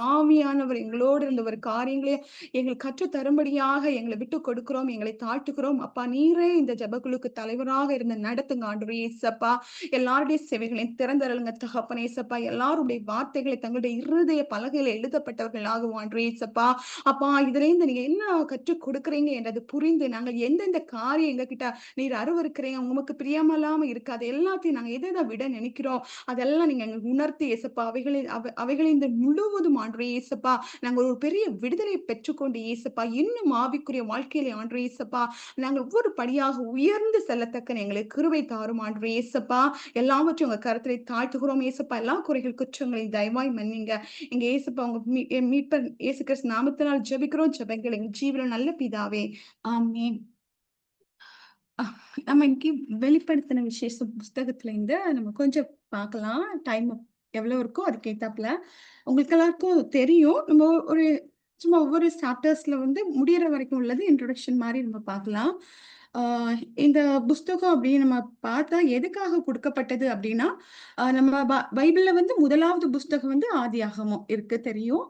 ஆவியானவர் எங்களோடு இருந்த ஒரு காரியங்களை எங்களுக்கு கற்றுத் தரும்படியாக எங்களை விட்டு கொடுக்கிறோம், எங்களை தாழ்த்துகிறோம். அப்பா நீரே இந்த ஜெபக்குழுக்கு தலைவராக இருந்து நடத்துங்க ஆண்டவரே இயேசப்பா. எல்லாருடைய செவிகளையும் திறந்தருளுங்க தகப்பனே இயேசப்பா. எல்லாருடைய வார்த்தைகளை தங்களுடைய இருதய பலகையில எழுதப்பட்டவர்களாகவும் ஆண்டவரே இயேசப்பா. அப்பா இதிலிருந்து நீங்க என்ன கற்றுக் கொடுக்குறீங்க என்றது புரிந்து நாங்கள் எந்தெந்த காரியம் எங்ககிட்ட நீர் அருவருக்கிறீங்க, உமக்கு பிரியமில்லாம இருக்கு, அது எல்லாத்தையும் நாங்க எத எத விட நினைக்கிறோம், அதெல்லாம் நீங்க எங்களுக்கு உணர்த்தி இயேசப்பா. அவைகளின் முழுவதும் ஆண்டவரே இயேசப்பா, நாங்க ஒரு பெரிய விடுதலை பெற்றுக்கொண்டு இயேசப்பா, இன்னும் ஆவிக்குரிய வாழ்க்கையிலே ஆண்டவரே இயேசப்பா, நாங்கள் ஒவ்வொரு படியாக உயர்ந்து செல்லத்தக்க எங்களுக்கு கிருபை தாரும் ஆண்டவரே இயேசப்பா. எல்லாவற்றையும் உங்க கரத்திலே தாழ்த்துகிறோம் இயேசப்பா. எல்லா குறைகள் குற்றங்களையும் தயவாய் மன்னிங்க. எங்க இயேசப்பா உங்க மீட்பர் இயேசு கிறிஸ்து நாமத்தினால் ஜெபிக்கிறோம். ஜெபங்கள் எங்கள் ஜீவனில் நல்ல பிதாவே, ஆமென். நம்ம இன்னைக்கு வெளிப்படுத்தின விசேஷம் புஸ்தகத்துல இருந்து நம்ம கொஞ்சம் பார்க்கலாம். டைம் எவ்வளவு இருக்கோ அதுக்கு ஏத்தாப்புல. உங்களுக்கு எல்லாருக்கும் தெரியும். நம்ம ஒரு சும்மா ஒவ்வொரு சாப்டர்ஸ்ல முடியிற வரைக்கும் உள்ளது இன்ட்ரோடக்ஷன் மாரி நம்ம பார்க்கலாம். ஆ இந்த புஸ்தகம் அப்படின்னு நம்ம பார்த்தா எதுக்காக குடுக்கப்பட்டது அப்படின்னா, நம்ம பைபிள்ல முதலாவது புஸ்தகம் ஆதியாகமம் இருக்கு தெரியும்.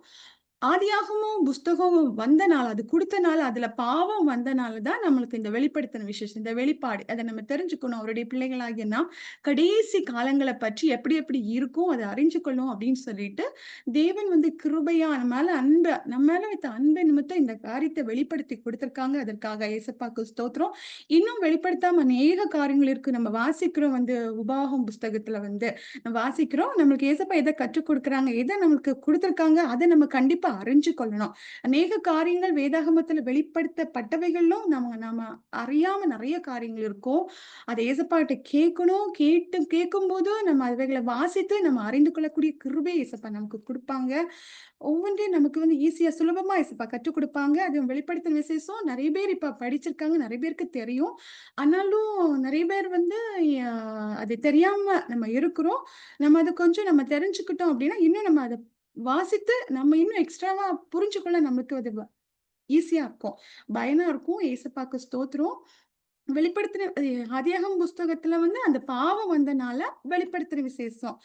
ஆதியாகமம் புஸ்தகம் வந்த நாள், அது குடுத்த நாள், அதுல பாவம் வந்தனால தான் நம்மளுக்கு இந்த வெளிப்படுத்தின விசேஷம், இந்த வெளிப்பாடு. அத நம்ம தெரிஞ்சுக்கணும். அவருடைய பிள்ளைகளாகிய நாம் கடைசி காலங்கள பற்றி எப்படி எப்படி இருக்கும், அத அறிஞ்சுக்கணும் அப்படின்னு சொல்லிட்டு, தேவன் கிருபையா நம்ம மேல வைத்த அன்பு நிமித்தம் இந்த காரியத்த வெளிப்படுத்தி குடுத்திருக்காங்க. அதற்காக இயேசப்பாக்கு ஸ்தோத்திரம். இன்னும் வெளிப்படுத்தாம அநேக காரியங்கள் இருக்கு. நம்ம வாசிக்கிறோம் உபாகம் புஸ்தகத்துல நம்ம வாசிக்கிறோம். நம்மளுக்கு இயேசப்பா எத கற்றுக் குடுக்குறாங்க, எத நமக்கு குடுத்திருக்காங்க, அத நம்ம கண்டிப்பா அறிஞ்சு கொள்ளணும். அநேக காரியங்கள் வேதாகமத்துல வெளிப்படுத்தப்பட்டவைகளும் நாம அறியாம நெறைய காரியங்கள் இருக்கும். அத இயேசப்பாட்ட கேட்கணும். கேட்கும்போது நம்ம அவைகள வாசித்து நம்ம அறிந்து கொள்ளக்கூடிய கிருபை இயேசப்பா நமக்கு குடுப்பாங்க. ஒவ்வொன்றையும் நமக்கு ஈஸியா சுலபமா இயேசப்பா கற்றுக் குடுப்பாங்க. அதுவும் வெளிப்படுத்தின விசேஷம் நெறைய பேர் இப்ப படிச்சிருக்காங்க. நெறைய பேருக்கு தெரியும். ஆனாலும் நெறைய பேர் அ அது தெரியாம நம்ம இருக்கிறோம். நம்ம தெரிஞ்சுக்கிட்டோம் அப்படின்னா, இன்னும் நம்ம அத வாசித்து நம்ம இன்னும் எக்ஸ்ட்ராவா புரிஞ்சுக்கொள்ள நமக்கு அது ஈஸியா இருக்கும். பயனா இருக்கும். ஏசப்பாக்கு ஸ்தோத்திரம். வெளிப்படுத்தின ஆதியாகமம் புஸ்தகத்துல அந்த பாவம் வந்தனால வெளிப்படுத்தின விசேஷம்.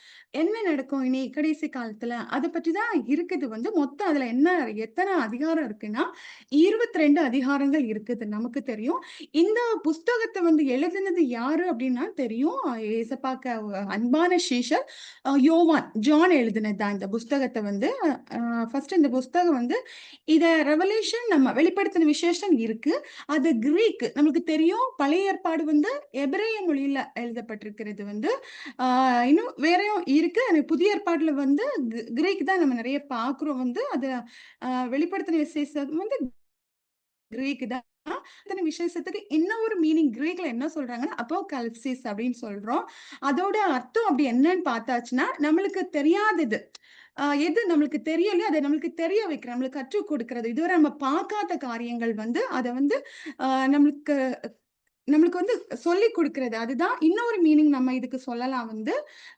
என்ன நடக்கும் இனி கடைசி காலத்துல? அத பற்றி தான் இருக்குது. மொத்தம் அதுல எத்தன அதிகாரம் இருக்குன்னா, 22 அதிகாரங்கள் இருக்குது. நமக்கு தெரியும். இந்த புஸ்தகத்த எழுதினது யாரு அப்டின்னா தெரியும். ஏசப்பாக்கு அன்பான சீஷர் யோவான், ஜான் எழுதினது தான் இந்த புஸ்தகத்த ஃபர்ஸ்ட் இந்த புஸ்தகம் இத ரெவலேஷன் நம்ம வெளிப்படுத்தின விசேஷம் இருக்கு. அது கிரீக். நமக்கு தெரியும். பழைய ஏற்பாடு எபிரேய மொழியில எழுதப்பட்டிருக்கிறது ஆ இன்னும் வேறையும் இருக்கு. ஆனா புதிய ஏற்பாடுல கிரீக் தான் நம்ம நெறைய பார்க்கிறோம் அது வெளிப்படுத்தின விசேஷம் கிரீக் தான். அத்தன விசேஷத்துக்கு இன்னும் ஒரு மீனிங் கிரீக்ல என்ன சொல்றாங்கன்னா, அப்போகலிப்சிஸ் அப்படின்னு சொல்றோம். அதோட அர்த்தம் அப்படி என்னன்னு பார்த்தாச்சுன்னா, நம்மளுக்கு தெரியாதது. எது நம்மளுக்கு தெரியலையோ, அத நம்மளுக்கு தெரிய வைக்கிறது, நம்மளுக்கு கற்றுக் கொடுக்கிறது. இதுவரை நம்ம பார்க்காத காரியங்கள் அத அ நம்மளுக்கு நம்மளுக்கு சொல்லிக் குடுக்கிறது. அதுதான் இன்னொரு மீனிங் நம்ம இதுக்கு சொல்லலாம்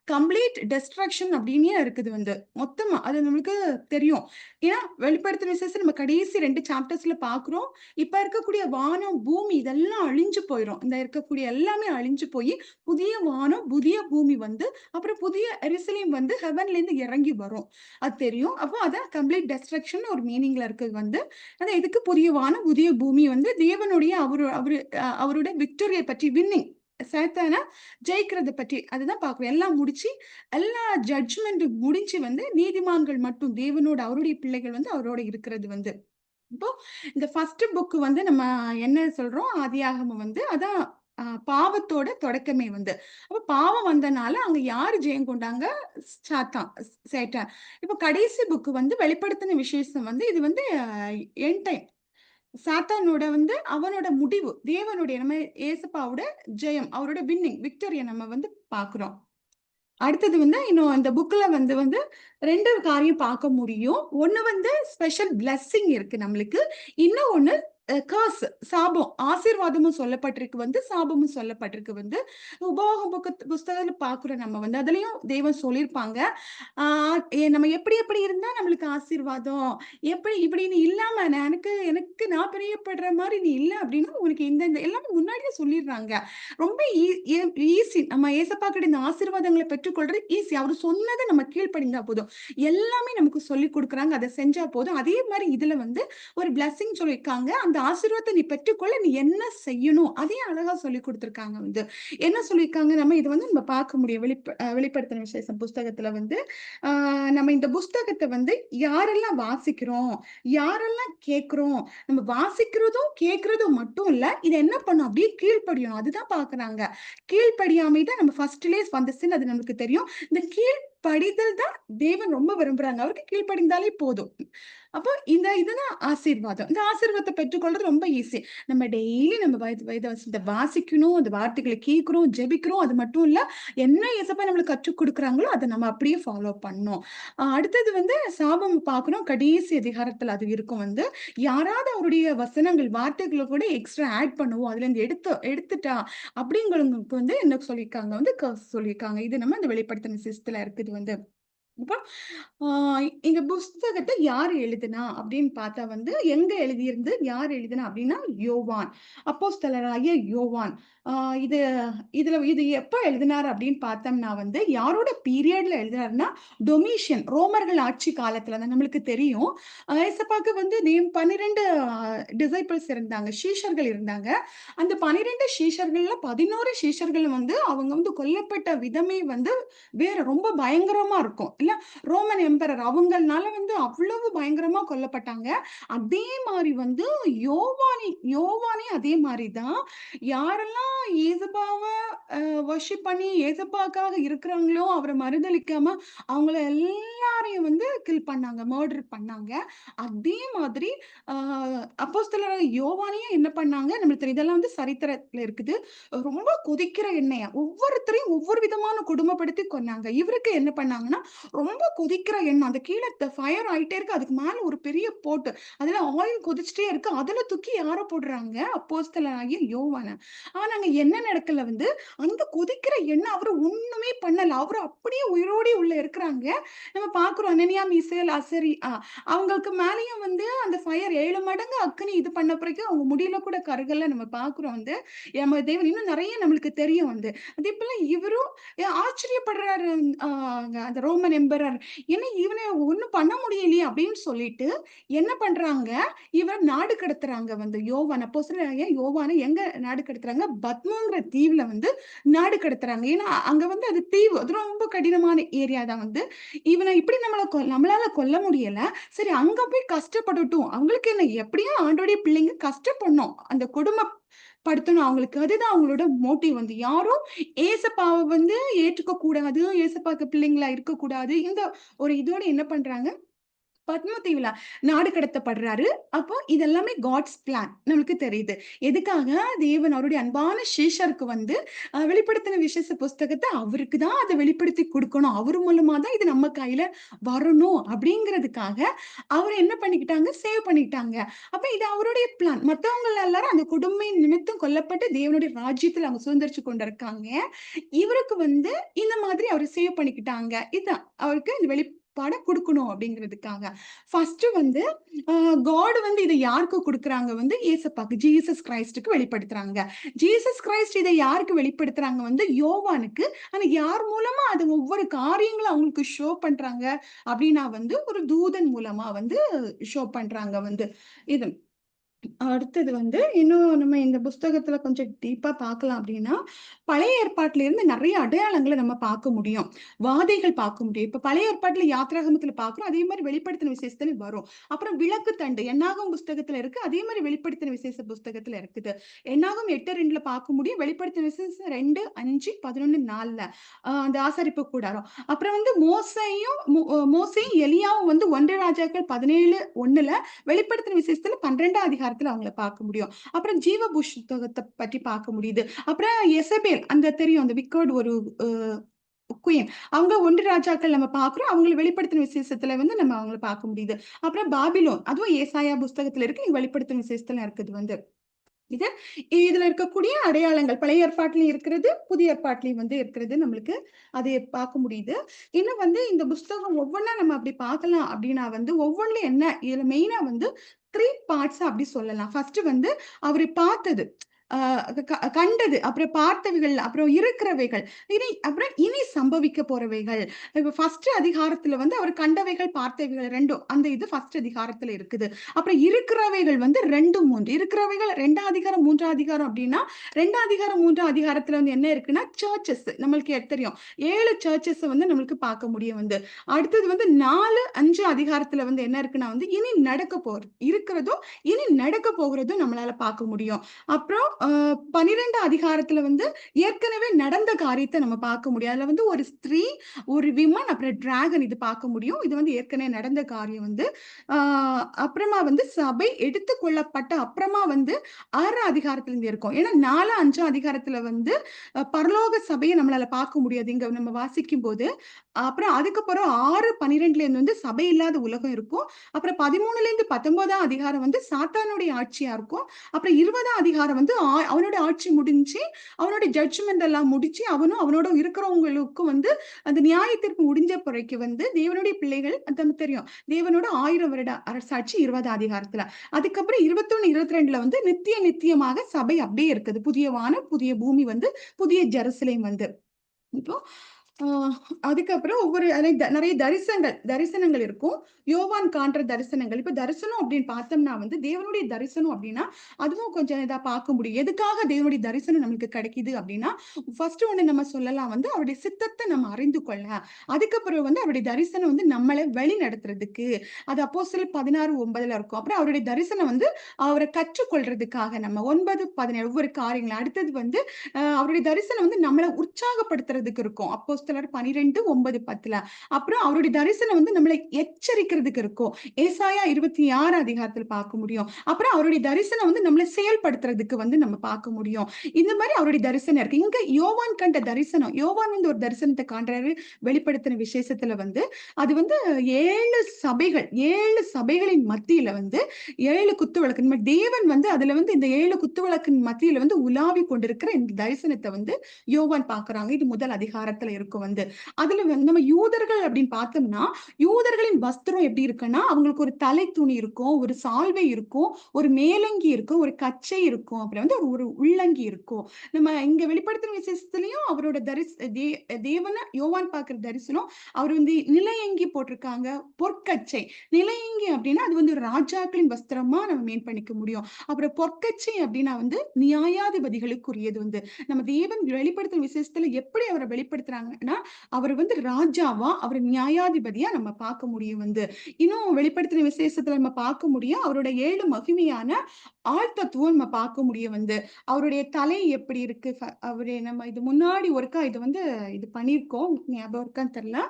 கம்ப்ளீட் டெஸ்ட்ரக்ஷன் அப்டின்னே இருக்குது மொத்தமா. அது நம்மளுக்கு தெரியும். ஏன்னா, வெளிப்படுத்தின விசேஷம் நம்ம கடைசி 2 சாப்டர்ஸ்ல பார்க்குறோம். இப்ப இருக்கக்கூடிய வானம், பூமி இதெல்லாம் அழிஞ்சு போயிரும். இந்த இருக்கக்கூடிய எல்லாமே அழிஞ்சு போயி, புதிய வானம், புதிய பூமி அப்புறம் புதிய எருசலேம் ஹெவன்லேருந்து இறங்கி வரும். அது தெரியும். அப்போ அதான் கம்ப்ளீட் டெஸ்ட்ரக்ஷன் ஒரு மீனிங்ல இருக்குது அதான் எதுக்கு புதிய வானம், புதிய பூமி தேவனுடைய அவரோட விக்டரிய பற்றி வின்னிங் சாத்தான ஜெயிக்கிறத பற்றி அதுதான் பார்க்கிறோம். எல்லாம் முடிச்சு எல்லா ஜட்ஜ்மெண்ட் முடிஞ்சு நீதிமான்கள் மட்டும் தேவனோட அவருடைய பிள்ளைகள் அவரோட இருக்கிறது இப்போ இந்த ஃபர்ஸ்ட் புக் நம்ம என்ன சொல்றோம் ஆதியாகமம் அதான் பாவத்தோட தொடக்கமே அப்ப பாவம் வந்தனால அங்க யாரு ஜெயம் கொண்டாங்க? சாத்தான், சேட்டன். இப்ப கடைசி புக் வெளிப்படுத்தின விசேஷம் இது எண்ட் டைம். சாத்தானோட அவனோட முடிவு. தேவனுடைய நம்ம ஏசப்பாவோட ஜெயம். அவரோட வின்னிங், விக்டரிய நம்ம பார்க்கிறோம். அடுத்தது இன்னும் அந்த புக்ல வந்து 2 காரியம் பார்க்க முடியும். ஒண்ணு ஸ்பெஷல் பிளெஸ்ஸிங் இருக்கு நம்மளுக்கு. இன்னும் ஒண்ணு கர்ஸ் சாபம், ஆசீர்வாதமும் சொல்லப்பட்டிருக்கு வந்து, சாபமும் சொல்லப்பட்டிருக்கு வந்து. உபாகம புஸ்தகத்துல பார்க்கிறோம் நம்ம வந்து. அதுலயும் தேவன் சொல்லியிருப்பாங்க. ஆ நம்ம எப்படி எப்படி இருந்தா நம்மளுக்கு ஆசீர்வாதம், எப்படி இப்படின்னு இல்லாம எனக்கு எனக்கு நான் பிரியப்படுற மாரி நீ இல்ல அப்படின்னா, உனக்கு இந்த இந்த எல்லாமே முன்னாடியே சொல்லிடுறாங்க. ரொம்ப ஈஸி. நம்ம ஏசப்பா கிட்ட இந்த ஆசீர்வாதங்கள பெற்றுக்கொள்றது ஈஸி. அவரு சொன்னத நம்ம கீழ்ப்படிந்தா போதும். எல்லாமே நமக்கு சொல்லிக் குடுக்குறாங்க. அத செஞ்சா போதும். அதே மாரி இதுல வந்து ஒரு பிளெஸ்ஸிங் சொல்லியிருக்காங்க. அந்த ஆசீர்வாதத்த நீ பெற்றுக்கொள்ள நீ என்ன செய்யணும்? அதையும் அழகா சொல்லிக் குடுத்துருக்காங்க வந்து. என்ன சொல்லியிருக்காங்க? நம்ம இது வந்து நம்ம பார்க்க முடியும். வெளிப்படுத்தின விசேஷம் புஸ்தகத்துல வந்து, ஆ நம்ம இந்த புஸ்தகத்த வந்து யாரெல்லாம் வாசிக்கிறோம், யாரெல்லாம் கேட்கிறோம், நம்ம வாசிக்கிறதும், கேட்கிறதும் மட்டும் இல்ல, இத என்ன பண்ணும்? அப்படியே கீழ்ப்படியணும். அதுதான் பார்க்குறாங்க. கீழ்ப்படியாமை தான் நம்ம ஃபர்ஸ்ட்லேயே வந்துச்சுன்னு அது நமக்கு தெரியும். இந்த கீழ்ப்படிதல் தான் தேவன் ரொம்ப விரும்புறாங்க. அவருக்கு கீழ்ப்படிந்தாலே போதும். அப்போ இதுதான் ஆசீர்வாதம். இந்த ஆசீர்வாதத்த பெற்றுக்கொள்றது ரொம்ப ஈஸி. நம்ம டெய்லி நம்ம வேத வசனத்த வாசிக்கணும், அந்த வார்த்தைகள கேட்கிறோம், ஜெபிக்கிறோம். அது மட்டும் இல்ல, என்ன இயேசப்பா நம்மளுக்கு கற்றுக் குடுக்குறாங்களோ, அத நம்ம அப்படியே ஃபாலோ பண்ணணும். அடுத்தது வந்து சாபம் பார்க்கணும். கடைசி அதிகாரத்துல அது இருக்கும் வந்து. யாராவது அவருடைய வசனங்கள், வார்த்தைகள கூட எக்ஸ்ட்ரா ஆட் பண்ணுவோம். அதுலேருந்து எடுத்துட்டா அப்படிங்கிறவங்களுக்கு வந்து என்ன சொல்லியிருக்காங்க வந்து கர்ஸ் சொல்லியிருக்காங்க. இது நம்ம இந்த வெளிப்படுத்தின விசேஷத்துல இருக்குது வந்து. இப்போ ஆ இந்த புஸ்தகத்த யார் எழுதுனா அப்படின்னு பார்த்தா வந்து, எங்க எழுதியிருந்து யார் எழுதுனா அப்படின்னா, யோவான். அப்போஸ்தலராகிய யோவான். ஆ இது இது எப்ப எழுதினார் அப்படின்னு பார்த்தோம்னா வந்து, யாரோட பீரியட்ல எழுதினாருன்னா, டொமிஷியன் ரோமர்கள் ஆட்சி காலத்துல தான் நம்மளுக்கு தெரியும். ஏசப்பாக்கு வந்து 12 டிசைபிள்ஸ் இருந்தாங்க. சீஷர்கள் இருந்தாங்க. அந்த 12 சீஷர்கள்ல 11 சீஷர்கள் வந்து அவங்க வந்து கொல்லப்பட்ட விதமே வந்து வேற ரொம்ப பயங்கரமா இருக்கும். இல்ல ரோமன் எம்பரர் அவங்கனால வந்து அவ்வளவு பயங்கரமா கொல்லப்பட்டாங்க. அதே மாரி வந்து யோவானே அதே மாரி தான். யாரெல்லாம் இயேசுபாவ வொர்ஷிப் பண்ணி இயேசுப்பாக்காக இருக்கிறாங்களோ, அவர மறுதலிக்காம அவங்கள எல்லாரையும் வந்து கில் பண்ணாங்க. மர்டர் பண்ணாங்க. அதே மாதிரி அ அப்போஸ்தலராகிய யோவானையும் என்ன பண்ணாங்க, நம்மளுக்கு தெரியும். இதெல்லாம் வந்து சரித்திரத்துல இருக்குது. ரொம்ப கொதிக்கிற எண்ணெய ஒவ்வொருத்தரையும் ஒவ்வொரு விதமான கொடுமைப்படுத்தி கொன்னாங்க. இவருக்கு என்ன பண்ணாங்கன்னா, ரொம்ப கொதிக்கிற எண்ணெய். அந்த கீழ ஃபயர் ஆயிட்டே இருக்கு. அதுக்கு மேல ஒரு பெரிய போட்டு, அதுல ஆயில் கொதிச்சுட்டே இருக்கு. அதுல தூக்கி யார போடுறாங்க? அப்போஸ்தலனாகிய யோவான. ஆனா அங்க என்ன நடக்கல வந்து, அந்த கொதிக்கிற எண்ணெய் அவரு ஒண்ணுமே பண்ணல. அவரு அப்படியே உயிரோடே உள்ள இருக்கிறாங்க. நம்ம பார்க்கிறோம் அனனியா, மீசேல், அவங்களுக்கு மேலயும் வந்து அந்த ஃபயர் 7 மடங்கு அக்கினி இது பண்ண பிறகு அவங்க முடியல கூட கருகல நம்ம பார்க்கிறோம் வந்து. நம்ம தேவன் இன்னும் நெறைய நம்மளுக்கு தெரியும் வந்து. அதேபோல இவரும் ஆச்சரியப்படுறாரு. அ அந்த ரோமன் எம்பரர். என்ன இவன ஒண்ணும் பண்ண முடியலையே அப்படின்னு சொல்லிட்டு என்ன பண்றாங்க, இவர நாடு கடத்துறாங்க வந்து யோவான் அப்போஸ்தலனாகிய யோவான எங்க நாடு கடத்துறாங்க? பத்மோங்கிற தீவுல வந்து நாடு கடத்துறாங்க. ஏன்னா, அங்க வந்து அது தீவு. அது ரொம்ப கடினமான ஏரியா தான் வந்து. இவன இப்படி நம்மளால கொல்ல முடியல. சரி அங்க போய் கஷ்டப்படட்டும். அவங்களுக்கு என்ன எப்படியோ ஆண்டவருடைய பிள்ளைங்க கஷ்டப்படணும். அந்த கொடும படுத்தணும் அவங்களுக்கு. அதுதான் அவங்களோட மோட்டிவ் வந்து. யாரும் ஏசப்பாவ வந்து ஏற்றுக்க கூடாது. ஏசப்பாக்கு பிள்ளைங்களா இருக்கக்கூடாது. இந்த ஒரு இதோட என்ன பண்றாங்க, பத்மதீவுல நாடு கடத்தப்படுறாரு. அப்போ இது எல்லாமே காட்ஸ் பிளான் நமக்கு தெரியுது. எதுக்காக தேவன் அவருடைய அன்பான சீஷருக்கு வந்து வெளிப்படுத்தின விசேஷ புஸ்தகத்த அவருக்கு தான் அத வெளிப்படுத்தி குடுக்கணும். அவர் மூலமா தான் இது நம்ம கையில வரணும் அப்படிங்கிறதுக்காக அவர என்ன பண்ணிக்கிட்டாங்க, சேவ் பண்ணிக்கிட்டாங்க. அப்ப இது அவருடைய பிளான். மத்தவங்க எல்லாரும் அந்த கொடுமை நிமித்தம் கொல்லப்பட்டு தேவனுடைய ராஜ்யத்துல அவங்க சுதந்திரிச்சு கொண்டிருக்காங்க. இவருக்கு வந்து இந்த மாதிரி அவர சேவ் பண்ணிக்கிட்டாங்க. இதான் அவருக்கு இந்த வெளிப்பாட குடுக்கணும் அப்படிங்கிறதுக்காக. ஃபர்ஸ்ட் வந்து அ காட் வந்து இத யாருக்கு குடுக்குறாங்க வந்து இயேசப்பாக்கு, ஜீசஸ் கிரைஸ்ட்க்கு வெளிப்படுத்துறாங்க. ஜீசஸ் கிரைஸ்ட் இத யாருக்கு வெளிப்படுத்துறாங்க வந்து யோவானுக்கு. ஆனா யார் மூலமா அது ஒவ்வொரு காரியங்களும் அவங்களுக்கு ஷோ பண்றாங்க அப்படின்னா வந்து ஒரு தூதன் மூலமா வந்து ஷோ பண்றாங்க வந்து. இது அடுத்தது வந்து, இன்னும் நம்ம இந்த புஸ்தகத்துல கொஞ்சம் டீப்பா பார்க்கலாம் அப்படின்னா, பழைய ஏற்பாட்டில இருந்து நெறைய அடையாளங்கள நம்ம பார்க்க முடியும். வாதைகள் பார்க்க முடியும். இப்ப பழைய ஏற்பாட்டுல யாத்திராகமத்துல பார்க்கிறோம். அதே மாரி வெளிப்படுத்தின விசேஷத்துலயும் வரும். அப்புறம் விளக்கு தண்டு என்னாகும் புஸ்தகத்துல இருக்கு. அதே மாரி வெளிப்படுத்தின விசேஷ புஸ்தகத்துல இருக்குது. என்னாகும் 8:2ல பார்க்க முடியும். வெளிப்படுத்தின விசேஷம் 2, 5, 11, 4ல அந்த ஆசரிப்பு கூடாரம். அப்புறம் வந்து மோசேயும் எலியாவும் வந்து 1 ராஜாக்கள் 17:1ல வெளிப்படுத்தின விசேஷத்துல 12ஆம் அதிகாரத்துல அவங்கள பார்க்க முடியும். அப்புறம் ஜீவ புஸ்தகத்த பற்றி பார்க்க முடியுது. அப்புறம் எசபேல் அந்த தெரியும். அந்த விக்கோடு ஒரு அ குயின். அவங்க 1 ராஜாக்கள் நம்ம பார்க்கிறோம். அவங்கள வெளிப்படுத்தின விசேஷத்துல வந்து நம்ம அவங்கள பார்க்க முடியுது. அப்புறம் பாபிலோன். அதுவும் ஏசாயா புஸ்தகத்துல இருக்கு. இங்க வெளிப்படுத்தின விசேஷத்துல இருக்குது வந்து. இது இதுல இருக்கக்கூடிய அடையாளங்கள் பழைய ஏற்பாட்டிலயும் இருக்கிறது, புதிய ஏற்பாட்டிலயும் வந்து இருக்கிறது நம்மளுக்கு அது பார்க்க முடியுது. இன்னும் வந்து இந்த புஸ்தகம் ஒவ்வொன்னா நம்ம அப்படி பார்க்கலாம் அப்படின்னா வந்து ஒவ்வொன்லயும் என்ன இதுல மெயினா வந்து 3 பார்ட்ஸ் அப்படி சொல்லலாம். ஃபர்ஸ்ட் வந்து அவரு பார்த்தது. ஆ கண்டது, அப்புறம் பார்த்தவைகள், அப்புறம் இருக்கிறவைகள், இனி சம்பவிக்க போறவைகள். இப்ப ஃபர்ஸ்ட் அதிகாரத்துல வந்து அவர் கண்டவைகள், பார்த்தவைகள் 2ம் அந்த இது ஃபர்ஸ்ட் அதிகாரத்துல இருக்குது. அப்புறம் இருக்கிறவைகள் வந்து 2, 3 இருக்கிறவைகள் 2ஆம் அதிகாரம் 3ஆம் அதிகாரம் அப்படின்னா 2ஆம் அதிகாரம் 3ஆம் அதிகாரத்துல வந்து என்ன இருக்குன்னா சர்ச்சஸ் நம்மளுக்கு தெரியும் 7 சர்ச்சஸ் வந்து நம்மளுக்கு பார்க்க முடியும் வந்து. அடுத்தது வந்து 4, 5 அதிகாரத்துல வந்து என்ன இருக்குன்னா வந்து இனி நடக்க போறது இருக்கிறதும் இனி நடக்க போகிறதும் நம்மளால பார்க்க முடியும். அப்புறம் 12 அதிகாரத்துல வந்து ஏற்கனவே நடந்த காரியத்தை நம்ம பார்க்க முடியும். அதுல வந்து ஒரு ஸ்திரீ, ஒரு விமன், அப்புறம் டிராகன் இது பார்க்க முடியும். இது வந்து ஏற்கனவே நடந்த காரியம் வந்து. அப்புறமா வந்து சபை எடுத்துக் கொள்ளப்பட்ட அப்புறமா வந்து 6ஆம் அதிகாரத்துல இருந்து இருக்கும். ஏன்னா 4, 5ஆம் அதிகாரத்துல வந்து பரலோக சபையை நம்மளால பார்க்க முடியாது. இங்க நம்ம வாசிக்கும் போது. அப்புறம் அதுக்கப்புறம் 6, 12ல இருந்து வந்து சபை இல்லாத உலகம் இருக்கும். அப்புறம் 13ல இருந்து 19ஆம் அதிகாரம் வந்து சாத்தானுடைய ஆட்சியா இருக்கும். அப்புறம் 20ஆம் அதிகாரம் வந்து அவனோட ஆட்சி முடிஞ்சு அவனோட ஜட்ஜ்மெண்ட் எல்லாம் முடிச்சு அவனும் அவனோட இருக்கிறவங்களுக்கும் வந்து அந்த நியாயத்திற்கு முடிஞ்ச பிறகு வந்து தேவனுடைய பிள்ளைகள் நமக்கு தெரியும் தேவனோட 1000 வருட அரசாட்சி 20ஆம் அதிகாரத்துல. அதுக்கப்புறம் 21, 22ல வந்து நித்தியமாக சபை அப்படியே இருக்குது. புதிய வானம், புதிய பூமி வந்து புதிய ஜெருசலேம் வந்து. இப்போ அதுக்கப்புறம் ஒவ்வொரு நிறைய தரிசனங்கள் இருக்கும். யோவான் காண்ற தரிசனங்கள். இப்ப தரிசனம் அப்படின்னு பார்த்தோம்னா வந்து தேவனுடைய தரிசனம் அப்படின்னா, அதுவும் கொஞ்சம் இதா பார்க்க முடியும். எதுக்காக தேவனுடைய தரிசனம் நமக்கு கிடைக்குது அப்படின்னா, ஃபர்ஸ்ட் ஒண்ணு நம்ம சொல்லலாம் வந்து அவருடைய சித்தத்தை நம்ம அறிந்து கொள்ள. அதுக்கப்புறம் வந்து அவருடைய தரிசனம் வந்து நம்மள வழி நடத்துறதுக்கு. அது அப்போஸ்தலர் 16:9ல இருக்கும். அப்புறம் அவருடைய தரிசனம் வந்து அவர கற்றுக்கொள்றதுக்காக நம்ம 9, 17 ஒவ்வொரு காரியங்கள். அடுத்தது வந்து அவருடைய தரிசனம் வந்து நம்மள உற்சாகப்படுத்துறதுக்கு இருக்கும். அப்போஸ்தலர் 12, 9, 10ல. அப்புறம் அவருடைய தரிசனம் வந்து நம்மள எச்சரிக்கிறதுக்கு இருக்கும். ஏசாயா 26 அதிகாரத்துல பார்க்க முடியும். அப்புறம் அவருடைய தரிசனம் வந்து நம்மள செயல்படுத்துறதுக்கு வந்து நம்ம பார்க்க முடியும். இந்த மாதிரி அவருடைய தரிசனம் இருக்கு. இங்க யோவான் கண்ட தரிசனம். யோவான் வந்து ஒரு தரிசனத்தை காண்றாரு. வெளிப்படுத்தின விசேஷத்துல வந்து அது வந்து 7 சபைகளின் மத்தியில வந்து 7 குத்துவிளக்கு. நம்ம தேவன் வந்து அதுல வந்து இந்த 7 குத்துவிளக்கின் மத்தியில வந்து உலாவி கொண்டிருக்கிற இந்த தரிசனத்தை வந்து யோவான் பார்க்கறாங்க. இது முதல் அதிகாரத்துல இருக்கும் வந்து. அதுல வந்து நம்ம யூதர்கள் அப்படின்னு பார்த்தோம்னா, யூதர்களின் வஸ்திரம் எப்படி இருக்குன்னா, அவங்களுக்கு ஒரு தலை துணி இருக்கும், ஒரு சால்வை இருக்கும், ஒரு மேலங்கி இருக்கும், ஒரு கச்சை இருக்கும், அப்புறம் வந்து ஒரு உள்ளங்கி இருக்கும். நம்ம இங்க வெளிப்படுத்தின விசேஷத்திலையும் அவரோட தேவன யோவான் பார்க்கிற தரிசனம், அவர் வந்து நிலையங்கி போட்டிருக்காங்க, பொற்கச்சை. நிலையங்கி அப்படின்னா அது வந்து ராஜாக்களின் வஸ்திரமா நம்ம மீன் பண்ணிக்க முடியும். அப்புறம் பொற்கச்சை அப்படின்னா வந்து நியாயாதிபதிகளுக்குரியது வந்து. நம்ம தேவன் வெளிப்படுத்தும் விசேஷத்துல எப்படி அவரை வெளிப்படுத்துறாங்கன்னா அவர் வந்து ராஜாவா அவர் நியாயாதிபதியா நம்ம பார்க்க முடியும் வந்து. இன்னும் வெளிப்படுத்தின விசேஷத்துல நம்ம பார்க்க முடியும் அவரோட 7 மகிமையான ஆழ்த்தத்துவம் நம்ம பார்க்க முடியும் வந்து. அவருடைய தலை எப்படி இருக்கு அவரு நம்ம இது முன்னாடி ஒருக்கா இது வந்து இது பண்ணியிருக்கோம் ஞாபகம் இருக்கான்னு தெரியல.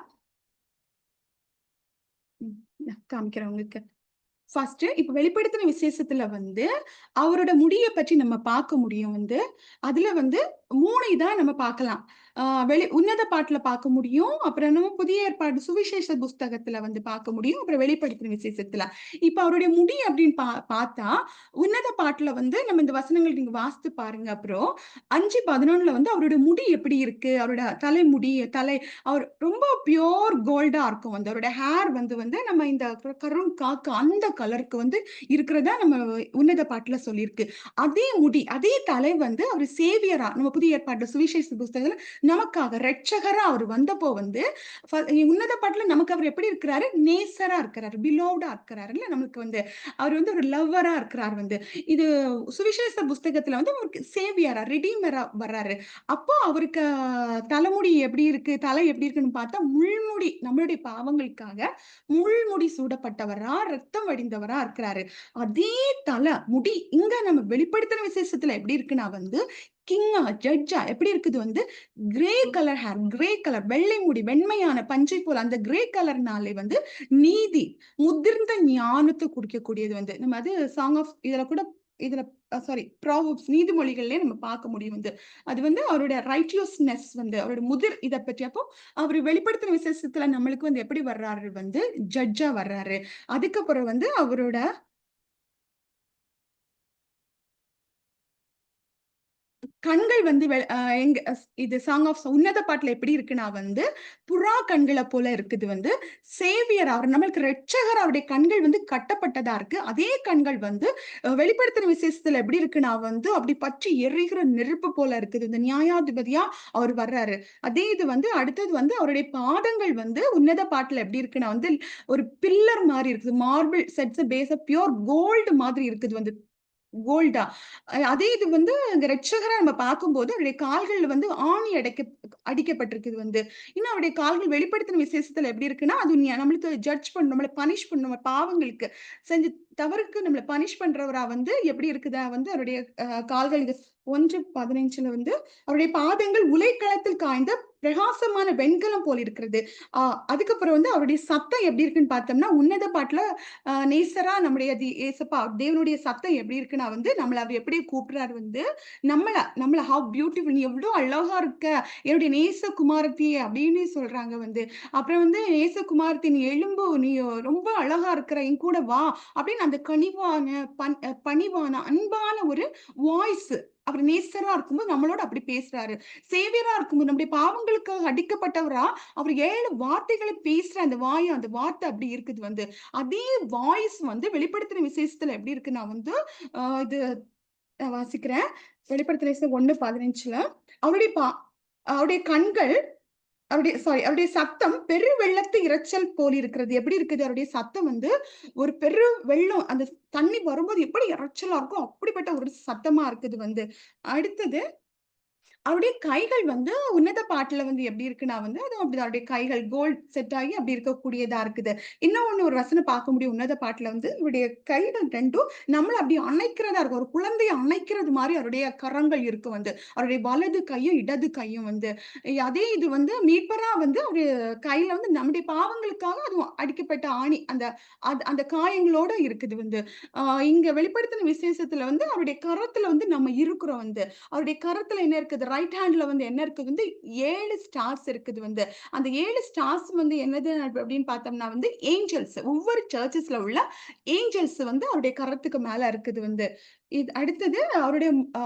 காமிக்கிறேன் உங்களுக்கு. ஃபர்ஸ்ட் இப்ப வெளிப்படுத்தின விசேஷத்துல வந்து அவரோட முடிய பற்றி நம்ம பார்க்க முடியும் வந்து. அதுல வந்து 3 இதா நம்ம பார்க்கலாம். உன்னத பாட்டுல பார்க்க முடியும். அப்புறம் நம்ம புதிய ஏற்பாடு சுவிசேஷ புஸ்தகத்துல வந்து பார்க்க முடியும். அப்புறம் வெளிப்படுத்தின விசேஷத்துல. இப்ப அவருடைய முடி அப்படின்னு பார்த்தா, உன்னத பாட்டுல வந்து நம்ம இந்த வசனங்கள் நீங்க வாசித்து பாருங்க. அப்புறம் 5:11ல வந்து அவருடைய முடி எப்படி இருக்கு? அவரோட தலைமுடி, அவர் ரொம்ப பியூர் கோல்டா இருக்கும் வந்து. அவரோட ஹேர் வந்து வந்து நம்ம இந்த கரும் காக்கு அந்த கலருக்கு வந்து இருக்கிறதா நம்ம உன்னத பாட்டுல சொல்லியிருக்கு. அதே முடி, அதே தலை வந்து அவர் சேவியரா நம்ம புதிய ஏற்பாட்டு சுவிசேஷ புஸ்தகத்துல நமக்காக இரட்சகரா அவர் வந்தப்போ வந்து உன்னத பாட்டுல நமக்கு அவர் எப்படி இருக்கிறாரு? நேசரா இருக்கிறாரு, பிலோவ்டா இருக்கிறாருல்ல நமக்கு வந்து. அவர் வந்து ஒரு லவ்வரா இருக்கிறார் வந்து. இது சுவிசேஷ புஸ்தகத்துல வந்து அவருக்கு சேவியரா, ரிடீமரா வர்றாரு. அப்போ அவருக்கு தலைமுடி எப்படி இருக்கு? தலை எப்படி இருக்குன்னு பார்த்தா, முள்முடி நம்மளுடைய பாவங்களுக்காக முள்முடி சூடப்பட்டவரா, ரத்தம் வடிந்தவரா இருக்கிறாரு. அதே முடி இங்க நம்ம வெளிப்படுத்தின விசேஷத்துல எப்படி இருக்குன்னா வந்து, கிங்கா, ஜட்ஜா எப்படி இருக்குது வந்து grey colour hair, grey colour வெள்ளை முடி, வெண்மையான பஞ்சை போல அந்த கிரே கலர்னாலே வந்து நீதி, முதிர்ந்த ஞானத்தை குடிக்கக்கூடியது வந்து. நம்ம அது சாங் ஆஃப் இதுல கூட இதுல சாரி ப்ராவர்ப்ஸ் நீதிமொழிகள்லயே நம்ம பார்க்க முடியும் வந்து. அது வந்து அவருடைய ரைட்டியஸ்னஸ் வந்து அவருடைய முதிர் இத பற்றி. அப்போ அவரு வெளிப்படுத்தின விசேஷத்துல நம்மளுக்கு வந்து எப்படி வர்றாரு வந்து ஜட்ஜா வர்றாரு. அதுக்கப்புறம் வந்து அவரோட கண்கள் வந்து வெ அ எங்க இது சாங் ஆஃப் உன்னத பாட்டுல எப்படி இருக்குன்னா வந்து, புறா கண்கள போல இருக்குது வந்து. சேவியர் அவர் நம்மளுக்கு இரட்சகர் அவருடைய கண்கள் வந்து கட்டப்பட்டதா இருக்கு. அதே கண்கள் வந்து வெளிப்படுத்தின விசேஷத்துல எப்படி இருக்குன்னா வந்து, அப்படி பற்றி எரிகிற நெருப்பு போல இருக்குது. இந்த நியாயாதிபதியா அவர் வர்றாரு. அதே இது வந்து அடுத்தது வந்து அவருடைய பாதங்கள் வந்து உன்னத பாட்டுல எப்படி இருக்குன்னா வந்து, ஒரு பில்லர் மாரி இருக்குது. Marble sets base pure gold மாதிரி இருக்குது வந்து. கோல்டா. அதே இது வந்து அங்க இரட்சகரா நம்ம பார்க்கும்போது, அவருடைய கால்கள்ல வந்து ஆணி அடிக்கப்பட்டிருக்குது வந்து. இன்னும் அவருடைய கால்கள் வெளிப்படுத்தின விசேஷத்துல எப்படி இருக்குன்னா, அது நம்மளுக்கு ஜட்ஜ் பண்ணணும், நம்மள பனிஷ் பண்ணணும். நம்ம பாவங்களுக்கு செஞ்ச தவறுக்கு நம்மள பனிஷ் பண்றவரா வந்து எப்படி இருக்குதா வந்து அவருடைய கால்கள் இது 1:15 வந்து அவருடைய பாதங்கள் உலைக்களத்தில் காய்ந்த பிரகாசமான வெண்கலம் போல் இருக்கிறது. அ அதுக்கப்புறம் வந்து அவருடைய சத்தம் எப்படி இருக்குன்னு பார்த்தோம்னா, உன்னத பாட்டுல நேசரா நம்முடைய ஏசப்பா தேவனுடைய சத்தம் எப்படி இருக்குன்னா வந்து, நம்மள அவர் எப்படி கூப்பிடுறாரு வந்து, நம்மள நம்மள ஹவ் பியூட்டிஃபுல் நீ எவ்ளோ அழகா இருக்க, என்னுடைய நேச குமாரத்தியே அப்படின்னு சொல்றாங்க வந்து. அப்புறம் வந்து நேசகுமாரத்தி நீ எழும்பு, நீ ரொம்ப அழகா இருக்கிற, என் கூட வா அப்படின்னு அந்த கனிவான, பணிவான, அன்பான ஒரு வாய்ஸ். அவர் நேசரா இருக்கும்போது நம்மளோட அப்படி பேசுறாரு. சேவியரா இருக்கும்போது நம்முடைய பாவங்களுக்காக அடிக்கப்பட்டவரா, அவர் 7 வார்த்தைகள பேசுற அந்த வாய், அந்த வார்த்தை அப்படி இருக்குது வந்து. அதே வாய்ஸ் வந்து வெளிப்படுத்தின விசேஷத்துல எப்படி இருக்குன்னா வந்து, இது நான் வாசிக்கிறேன். வெளிப்படுத்தின விசேஷம் 1:15 அவருடைய அவருடைய கண்கள் அவருடைய சத்தம் பெரு வெள்ளத்து இரைச்சல் போல் இருக்கிறது. எப்படி இருக்குது அவருடைய சத்தம் வந்து, ஒரு பெரு வெள்ளம் அந்த தண்ணி வரும்போது எப்படி இரைச்சலா இருக்கோ, அப்படிப்பட்ட ஒரு சத்தமா இருக்குது வந்து. அடுத்தது அவருடைய கைகள் வந்து உன்னத பாட்டுல வந்து எப்படி இருக்குன்னா வந்து, அதுவும் அப்படிதான். அவருடைய கைகள் கோல்ட் செட் ஆகி அப்படி இருக்கக்கூடியதா இருக்குது. இன்னொன்னு ஒரு வசனம் பார்க்க முடியும் உன்னத பாட்டுல வந்து, இவருடைய கைகள் 2ம் நம்மள அப்படி அணைக்கிறதா இருக்கும். ஒரு குழந்தைய அணைக்கிறது மாரி அவருடைய கரங்கள் இருக்கு வந்து. அவருடைய வலது கையும், இடது கையும் வந்து. அதே இது வந்து மீட்பரா வந்து அவரு கையில வந்து நம்முடைய பாவங்களுக்காக அதுவும் அடிக்கப்பட்ட ஆணி. அந்த காயங்களோட இருக்குது வந்து. அ இங்க வெளிப்படுத்தின விசேஷத்துல வந்து அவருடைய கரத்துல வந்து நம்ம இருக்கிறோம் வந்து. அவருடைய கரத்துல என்ன இருக்குது? ரைட் ஹேண்ட்ல வந்து என்ன இருக்குது வந்து 7 ஸ்டார்ஸ் இருக்குது வந்து. அந்த 7 ஸ்டார்ஸ் வந்து என்னது அப்படின்னு பார்த்தோம்னா வந்து ஏஞ்சல்ஸ். ஒவ்வொரு சர்ச்சஸ்ல உள்ள ஏஞ்சல்ஸ் வந்து அவருடைய கரத்துக்கு மேல இருக்குது வந்து. இது அடுத்தது அவருடைய அ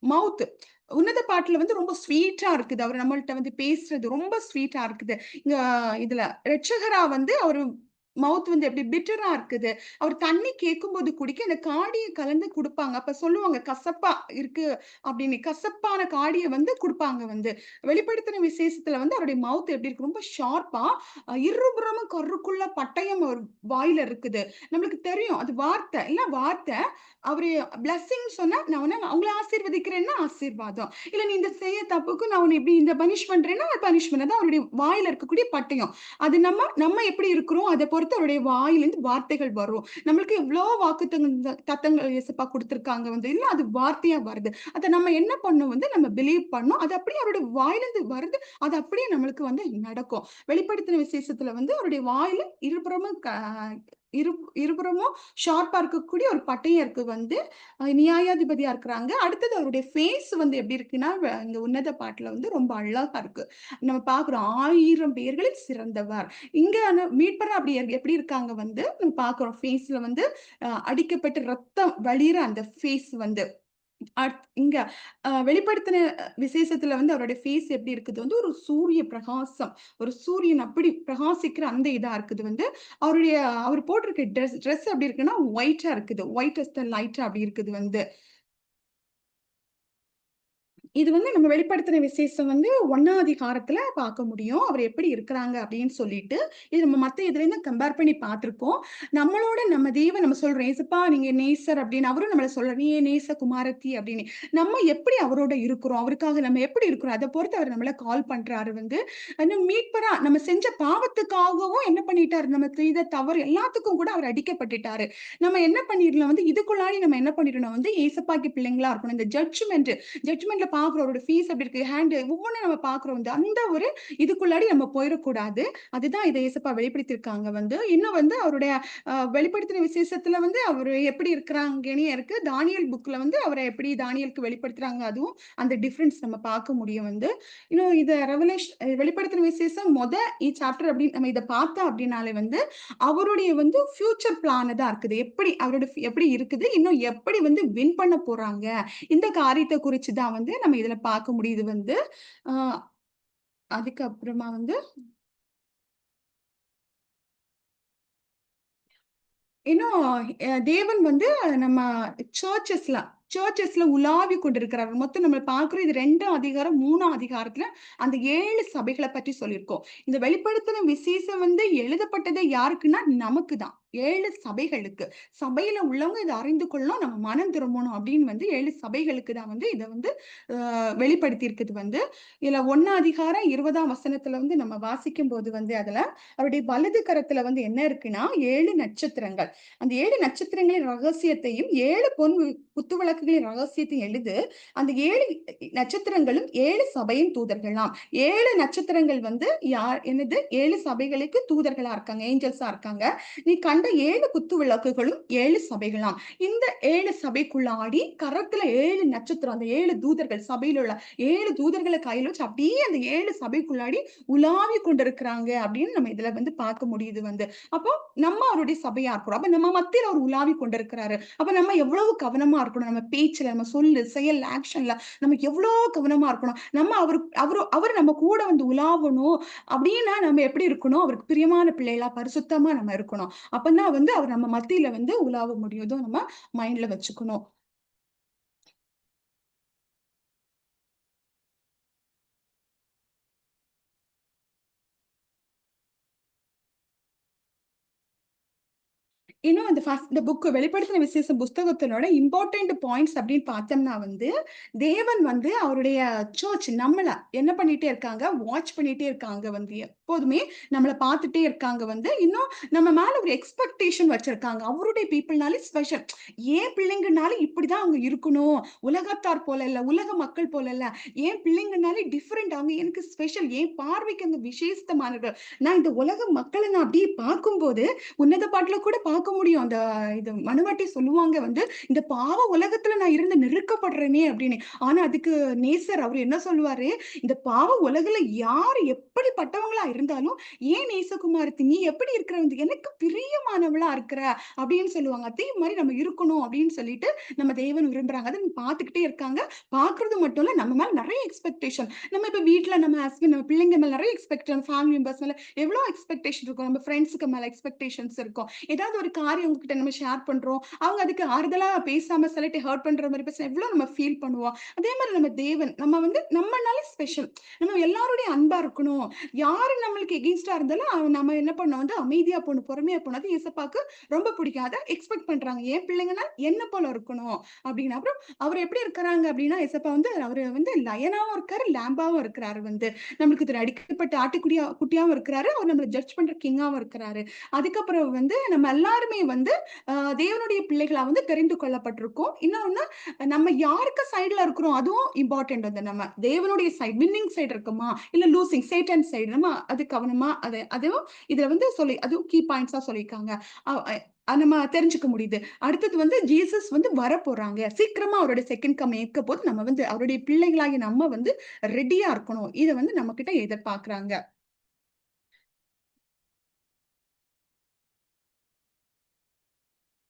மவுத். உன்னத பாட்டுல வந்து ரொம்ப ஸ்வீட்டா இருக்குது. அவரு நம்மள்ட்ட வந்து பேசுறது ரொம்ப ஸ்வீட்டா இருக்குது. இங்க இதுல இரட்சகரா வந்து அவரு மவுத் வந்து எப்படி பிட்டரா இருக்குது. அவர் தண்ணி கேட்கும்போது குடிக்க அந்த காடிய கலந்து குடுப்பாங்க. அப்ப சொல்லுவாங்க கசப்பா இருக்கு அப்படின்னு. கசப்பான காடிய வந்து குடுப்பாங்க வந்து. வெளிப்படுத்தின விசேஷத்துல வந்து அவருடைய மவுத் எப்படி இருக்கு? ரொம்ப ஷார்ப்பா இருபுறமும் கருக்குள்ள பட்டயம் அவர் வாயில இருக்குது. நம்மளுக்கு தெரியும். அது வார்த்தை. இல்ல வார்த்தை. அவரு பிளெஸ்ஸிங் சொன்னா, நான் உன்ன அவங்கள ஆசீர்வதிக்கிறேன்னா ஆசீர்வாதம். இல்ல நீ இந்த செய்ய தப்புக்கு நான் உன்ன இப்படி இந்த பனிஷ் பண்றேன்னா, அது பனிஷ்மென்ட். அதான் அவருடைய வாயில இருக்கக்கூடிய பட்டயம். அது நம்ம நம்ம எப்படி இருக்கிறோம், அத பொறுத்து அவருடைய வாயிலிருந்து வார்த்தைகள் வரும். நம்மளுக்கு எவ்ளோ தத்தங்கள் இயேசப்பா குடுத்திருக்காங்க வந்து. இல்ல அது வார்த்தையா வருது. அத நம்ம என்ன பண்ணணும் வந்து நம்ம பிலீவ் பண்ணணும். அது அப்படியே அவருடைய வாயிலிருந்து வருது. அது அப்படியே நம்மளுக்கு வந்து நடக்கும். வெளிப்படுத்தின விசேஷத்துல வந்து அவருடைய வாயில இருபுறமும் இரு இருபுறமும் ஷார்ப்பா இருக்கக்கூடிய ஒரு பட்டயம் வந்து நியாயாதிபதியா இருக்கிறாங்க. அடுத்தது அவருடைய ஃபேஸ் வந்து எப்படி இருக்குன்னா, இந்த உன்னத பாட்டுல வந்து ரொம்ப அழகா இருக்கு. நம்ம பார்க்கிறோம் 1000 பேர்களில் சிறந்தவர். இங்க மீட்பரா அப்படி எப்படி இருக்காங்க வந்து நம்ம பார்க்கிறோம். ஃபேஸ்ல வந்து அடிக்கப்பட்டு ரத்தம் வழியிற அந்த ஃபேஸ் வந்து. இங்க வெளிப்படுத்தின விசேஷத்துல வந்து அவருடைய ஃபேஸ் எப்படி இருக்குது வந்து ஒரு சூரிய பிரகாசம். ஒரு சூரியன் அப்படி பிரகாசிக்கிற அந்த இதா இருக்குது வந்து. அவருடைய அவர் போட்டிருக்க ட்ரெஸ் எப்படி இருக்குன்னா, ஒயிட்டா இருக்குது. ஒயிட் அஸ் த லைட் அப்படி இருக்குது வந்து. இது வந்து நம்ம வெளிப்படுத்தின விசேஷம் வந்து 1ஆம் அதிகாரத்துல பார்க்க முடியும். அவர் எப்படி இருக்கிறாங்க அப்படின்னு சொல்லிட்டு. இது நம்ம மத்த இதுலேருந்து கம்பேர் பண்ணி பார்த்திருக்கோம். நம்மளோட நம்ம தேவன் நம்ம சொல்றோம், "ஏசப்பா நீங்க நேசர்" அப்படின்னு. அவரும் நம்மள சொல்றார், "நீ என் நேச குமாரத்தி" அப்படின்னு. நம்ம எப்படி அவரோட இருக்கிறோம்? அவருக்காக நம்ம எப்படி இருக்கிறோம்? அத பொறுத்து அவர் நம்மள கால் பண்றாரு வந்து. மீட்பரா நம்ம செஞ்ச பாவத்துக்காகவும் என்ன பண்ணிட்டாரு? நம்ம செய்த தவறு எல்லாத்துக்கும் கூட அவர் அடிக்கப்பட்டுட்டாரு. நம்ம என்ன பண்ணிடலாம் வந்து இதுக்குள்ளாடி நம்ம என்ன பண்ணிடணும் வந்து ஏசப்பாக்கு பிள்ளைங்களா இருக்கணும். இந்த ஜட்ஜ்மென்ட்ல பார்க்குறோம். அவரோட ஃபீஸ் எப்படி இருக்கு? ஒவ்வொன்னும் நம்ம பார்க்குறோம் வந்து. அந்த ஒரு இதுக்குள்ளாடி நம்ம போயிறக்கூடாது. அதுதான் இத இயேசப்பா வெளிப்படுத்தியிருக்காங்க வந்து. இன்னும் வந்து அவருடைய வெளிப்படுத்தின விசேஷத்துல வந்து அவரு எப்படி இருக்கிறாங்கன்னே இருக்கு. தானியேல் புக்ல வந்து அவர எப்படி தானியேலுக்கு வெளிப்படுத்துறாங்க. அதுவும் அந்த டிஃபரன்ஸ் நம்ம பார்க்க முடியும் வந்து. இன்னும் இத வெளிப்படுத்தின விசேஷம் சாப்டர் அப்படின்னு நம்ம இத பார்த்தோம் அப்படின்னாலே வந்து, அவருடைய வந்து ஃபியூச்சர் பிளான் தான் இருக்குது. எப்படி இருக்குது, இன்னும் எப்படி வந்து வின் பண்ண போறாங்க. இந்த காரியத்த குறிச்சு தான் வந்து நம்ம இதுல பார்க்க முடியுது வந்து. அ அதுக்கப்புறமா வந்து இன்னும் தேவன் வந்து நம்ம சர்ச்சஸ்ல சர்ச்சஸ்ல உலாவி கொண்டிருக்கிறார். மொத்தம் நம்ம பார்க்கிறோம். இது 2ஆம் அதிகாரம், 3ஆம் அதிகாரத்துல அந்த 7 சபைகள பற்றி சொல்லியிருக்கோம். இந்த வெளிப்படுத்தின விசேஷம் வந்து எழுதப்பட்டது யாருக்குன்னா, நமக்கு தான். 7 சபைகளுக்கு. சபையில உள்ளவங்க இத அறிந்து கொள்ளணும். நம்ம மனம் திரும்பணும் அப்படின்னு வந்து 7 சபைகளுக்கு தான் வந்து இத வந்து வெளிப்படுத்தி இருக்குது வந்து. இதுல 1ஆம் அதிகாரம் 20ஆம் வசனத்துல வந்து நம்ம வாசிக்கும்போது வந்து அதுல அவருடைய வலது கரத்துல வந்து என்ன இருக்குன்னா 7 நட்சத்திரங்கள். அந்த 7 நட்சத்திரங்களின் ரகசியத்தையும் 7 குத்துவிளக்குகளின் ரகசியத்தையும் எழுது. அந்த 7 நட்சத்திரங்களும் 7 சபையின் தூதர்களாம். 7 நட்சத்திரங்கள் வந்து என்னது 7 சபைகளுக்கு தூதர்களா இருக்காங்க. ஏஞ்சல்ஸா இருக்காங்க. நீ கண்ட 7 குத்துவிளக்குகளும் 7 சபைகளாம். இந்த 7 சபைக்குள்ளாடி கரத்துல 7 நட்சத்திரம், அந்த 7 தூதர்கள் சபையில உள்ள 7 தூதர்கள கையில வச்சு அப்படியே அந்த 7 சபைக்குள்ளாடி உலாவிக் கொண்டிருக்கிறாங்க அப்படின்னு நம்ம இதுல வந்து பார்க்க முடியுது வந்து. அப்போ நம்ம அவருடைய சபையா இருக்கிறோம். அப்ப நம்ம மத்தியில அவர் உலாவிக் கொண்டிருக்கிறாரு. அப்ப நம்ம எவ்வளவு கவனமா இருக்கணும். நம்ம பேச்சுல, நம்ம சொல்லு, செயல், ஆக்ஷன்ல நம்ம எவ்வளோ கவனமா இருக்கணும். நம்ம அவரு நம்ம கூட வந்து உலாவணும் அப்படின்னா நம்ம எப்படி இருக்கணும்? அவருக்கு பிரியமான பிள்ளைகளா, பரிசுத்தமா நம்ம இருக்கணும். அப்பதான் வந்து அவர் நம்ம மத்தியில வந்து உலாவ முடியும். இதுவும் நம்ம மைண்ட்ல வச்சுக்கணும். இன்னும் இந்த புக் வெளிப்படுத்தின விசேஷம் புஸ்தகத்தினோட இம்பார்ட்டன்ட் பாயிண்ட்ஸ் அப்படின்னு பார்த்தோம்னா வந்து, தேவன் வந்து அவருடைய சர்ச் நம்மள என்ன பண்ணிட்டே இருக்காங்க, வாட்ச் பண்ணிட்டே இருக்காங்க வந்து. எப்போதுமே நம்மள பார்த்துட்டே இருக்காங்க வந்து. இன்னும் நம்ம மேல ஒரு எக்ஸ்பெக்டேஷன் வச்சிருக்காங்க. அவருடைய பீப்பிள்னாலே ஸ்பெஷல். என் பிள்ளைங்கனாலே இப்படிதான் அவங்க இருக்கணும். உலகத்தார் போல இல்ல, உலக மக்கள் போல இல்ல. என் பிள்ளைங்கனாலே டிஃபரெண்ட். அவங்க எனக்கு ஸ்பெஷல். என் பார்வைக்கு அவங்க விசேஷமானவர்கள். நான் இந்த உலக மக்கள நான் அப்படியே பார்க்கும்போது உன்னத பாட்டுல கூட பார்க்க முடியும். இது மனுவாட்டி சொல்லுவாங்க வந்து, "இந்த பாவ உலகத்துல நான் இருந்து நெருக்கப்படுறேனே" அப்படின்னு. ஆனா அதுக்கு நேசர் அவரு என்ன சொல்லுவாரு, "இந்த பாவ உலகுல யார் எப்படிப்பட்டவங்களா இருந்தாலும், ஏன் நேசகுமாரத்தி நீ எப்படி இருக்கிற வந்து எனக்கு பிரியமானவளா இருக்கிற" அப்படின்னு சொல்லுவாங்க. அதே மாரி நம்ம இருக்கணும் அப்படின்னு சொல்லிட்டு நம்ம தேவன் விரும்புறாங்க. அத பார்த்துக்கிட்டே இருக்காங்க. பார்க்கிறது மட்டும் இல்ல, நம்ம மேல நெறைய எக்ஸ்பெக்டேஷன். நம்ம இப்ப வீட்ல நம்ம ஹஸ்பண்ட், நம்ம பிள்ளைங்க மேல நெறைய நம்ம ஃபேமிலி மெம்பர்ஸ் மேல எவ்வளோ எக்ஸ்பெக்டேஷன் இருக்கும். நம்ம ஃப்ரெண்ட்ஸ்க்கு மேல எக்ஸ்பெக்டேஷன்ஸ் இருக்கும். ஏதாவது ஒரு காரியம் உங்ககிட்ட நம்ம ஷேர் பண்றோம். அவங்க அதுக்கு ஆறுதலா பேசாம சிலர்ட்ட ஹர்ட் பண்ற மாரி பேசினா எவ்வளோ நம்ம ஃபீல் பண்ணுவோம். அதே மாரி நம்ம தேவன், நம்ம வந்து நம்மனாலே ஸ்பெஷல். நம்ம எல்லாரோடையும் அன்பா இருக்கணும். யாரு நம்மளுக்கு எகெயின்ஸ்ட்டா இருந்தாலும் நம்ம என்ன பண்ணணும் வந்து அமைதியா போணும், பொறுமையா போணும். அது இயேசப்பாக்கு ரொம்ப பிடிக்கும். அத எக்ஸ்பெக்ட் பண்றாங்க. என் பிள்ளைங்கன்னா என்ன போல இருக்கணும் அப்படின்னு. அப்புறம் அவர் எப்படி இருக்கிறாங்க அப்படின்னா, இயேசப்பா வந்து அவரு வந்து லயனாவும் இருக்காரு, லேம்பாவும் இருக்கிறாரு வந்து. நம்மளுக்கு இது அடிக்கப்பட்ட குட்டியாவும் இருக்கிறாரு. அவர் நம்மள ஜட்ஜ் பண்ற கிங்காவும் இருக்கிறாரு. அதுக்கப்புறம் வந்து நம்ம எல்லாருமே வந்து அ தேவனுடைய பிள்ளைகளா வந்து தெரிந்து கொள்ளப்பட்டிருக்கோம். இன்னொன்னு நம்ம யாருக்கு சைடுல இருக்கிறோம் அதுவும் இம்பார்ட்டன்ட் வந்து நம்ம தேவனுடைய சைடு வின்னிங் சைடு இருக்குமா? இல்ல லூசிங் சேட்டன் சைடு நம்ம அது கவனமா அதுவும் இதுல வந்து அதுவும் கீ பாயிண்ட்ஸா சொல்லியிருக்காங்க. அ அ நம்ம தெரிஞ்சுக்க முடியுது. அடுத்தது வந்து ஜீசஸ் வந்து வரப்போறாங்க. சீக்கிரமா அவருடைய செகண்ட் கமிங் இருக்கப்போது நம்ம வந்து அவருடைய பிள்ளைகளாகிய நம்ம வந்து ரெடியா இருக்கணும். இத வந்து நம்மகிட்ட எதிர்பார்க்கிறாங்க.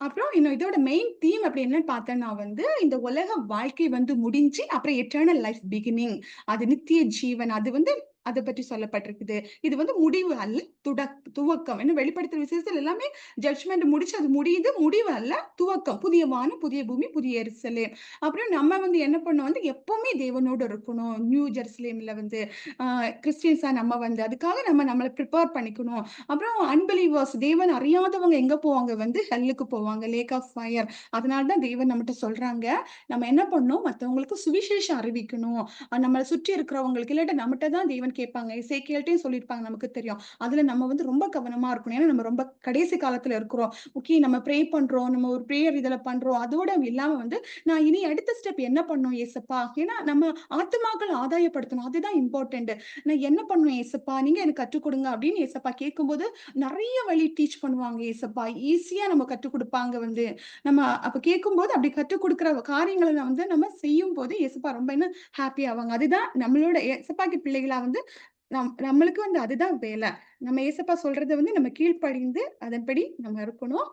அப்புறம் இன்னும் இதோட மெயின் தீம் அப்படி என்னன்னு பார்த்தேன்னா வந்து, இந்த உலக வாழ்க்கை வந்து முடிஞ்சு, அப்புறம் எட்டர்னல் லைஃப் பிகினிங். அது நித்திய ஜீவன். அது வந்து அத பற்றி சொல்லப்பட்டிருக்குது. இது வந்து முடிவு அல்ல, துவக்கம். இன்னும் வெளிப்படுத்துற விசேஷத்துல எல்லாமே ஜட்ஜ்மென்ட் முடிச்சு அது முடியுது. முடிவு அல்ல, துவக்கம். புதிய வானம், புதிய பூமி, புதிய எருசலேம். அப்புறம் நம்ம வந்து என்ன பண்ணணும் வந்து எப்பவுமே தேவனோடு இருக்கணும். நியூ ஜெருசலேம்ல வந்து கிறிஸ்டியன்ஸா நம்ம வந்து அதுக்காக நம்ம நம்மள பிரிப்பேர் பண்ணிக்கணும். அப்புறம் அன்பிலீவர்ஸ் தேவன் அறியாதவங்க எங்க போவாங்க வந்து ஹெல்லுக்கு போவாங்க. Lake of fire. அதனால தான் தேவன் நம்மட்ட சொல்றாங்க. நம்ம என்ன பண்ணணும் மத்தவங்களுக்கு சுவிசேஷம் அறிவிக்கணும். நம்மள சுற்றி இருக்கிறவங்களுக்கு இல்லாட்டா நம்மட்ட தான் தேவன் கேட்பாங்க. எசேக்கியேல்ட்டயும் சொல்லியிருப்பாங்க நமக்கு தெரியும். அதுல நம்ம வந்து ரொம்ப கவனமா இருக்கணும். ஏன்னா நம்ம ரொம்ப கடைசி காலத்துல இருக்கிறோம். ஓகே நம்ம ப்ரே பண்றோம். நம்ம ஒரு பிரேயர் இதுல பண்றோம். அதோட இல்லாம வந்து நான் இனி அடுத்த ஸ்டெப் என்ன பண்ணணும் ஏசப்பா? ஏன்னா நம்ம ஆத்துமாக்கள் ஆதாயப்படுத்தணும். அதுதான் இம்பார்ட்டன்ட். நான் என்ன பண்ணணும் ஏசப்பா? நீங்க எனக்கு கற்றுக் குடுங்க அப்படின்னு ஏசப்பா கேட்கும்போது, நெறைய வழி டீச் பண்ணுவாங்க ஏசப்பா. ஈஸியா நம்ம கற்றுக் குடுப்பாங்க வந்து. நம்ம அப்ப கேட்கும்போது அப்படி கற்றுக் குடுக்குற காரியங்கள வந்து நம்ம செய்யும்போது ஏசப்பா ரொம்ப இன்னும் ஹாப்பி ஆவாங்க. அதுதான் நம்மளோட ஏசப்பாக்கு பிள்ளைகளா வந்து நம்மளுக்கு வந்து அதுதான் வேல. நம்ம ஏசப்பா சொல்றத வந்து நம்ம கீழ்ப்படிந்து அதன்படி நம்ம இருக்கணும்.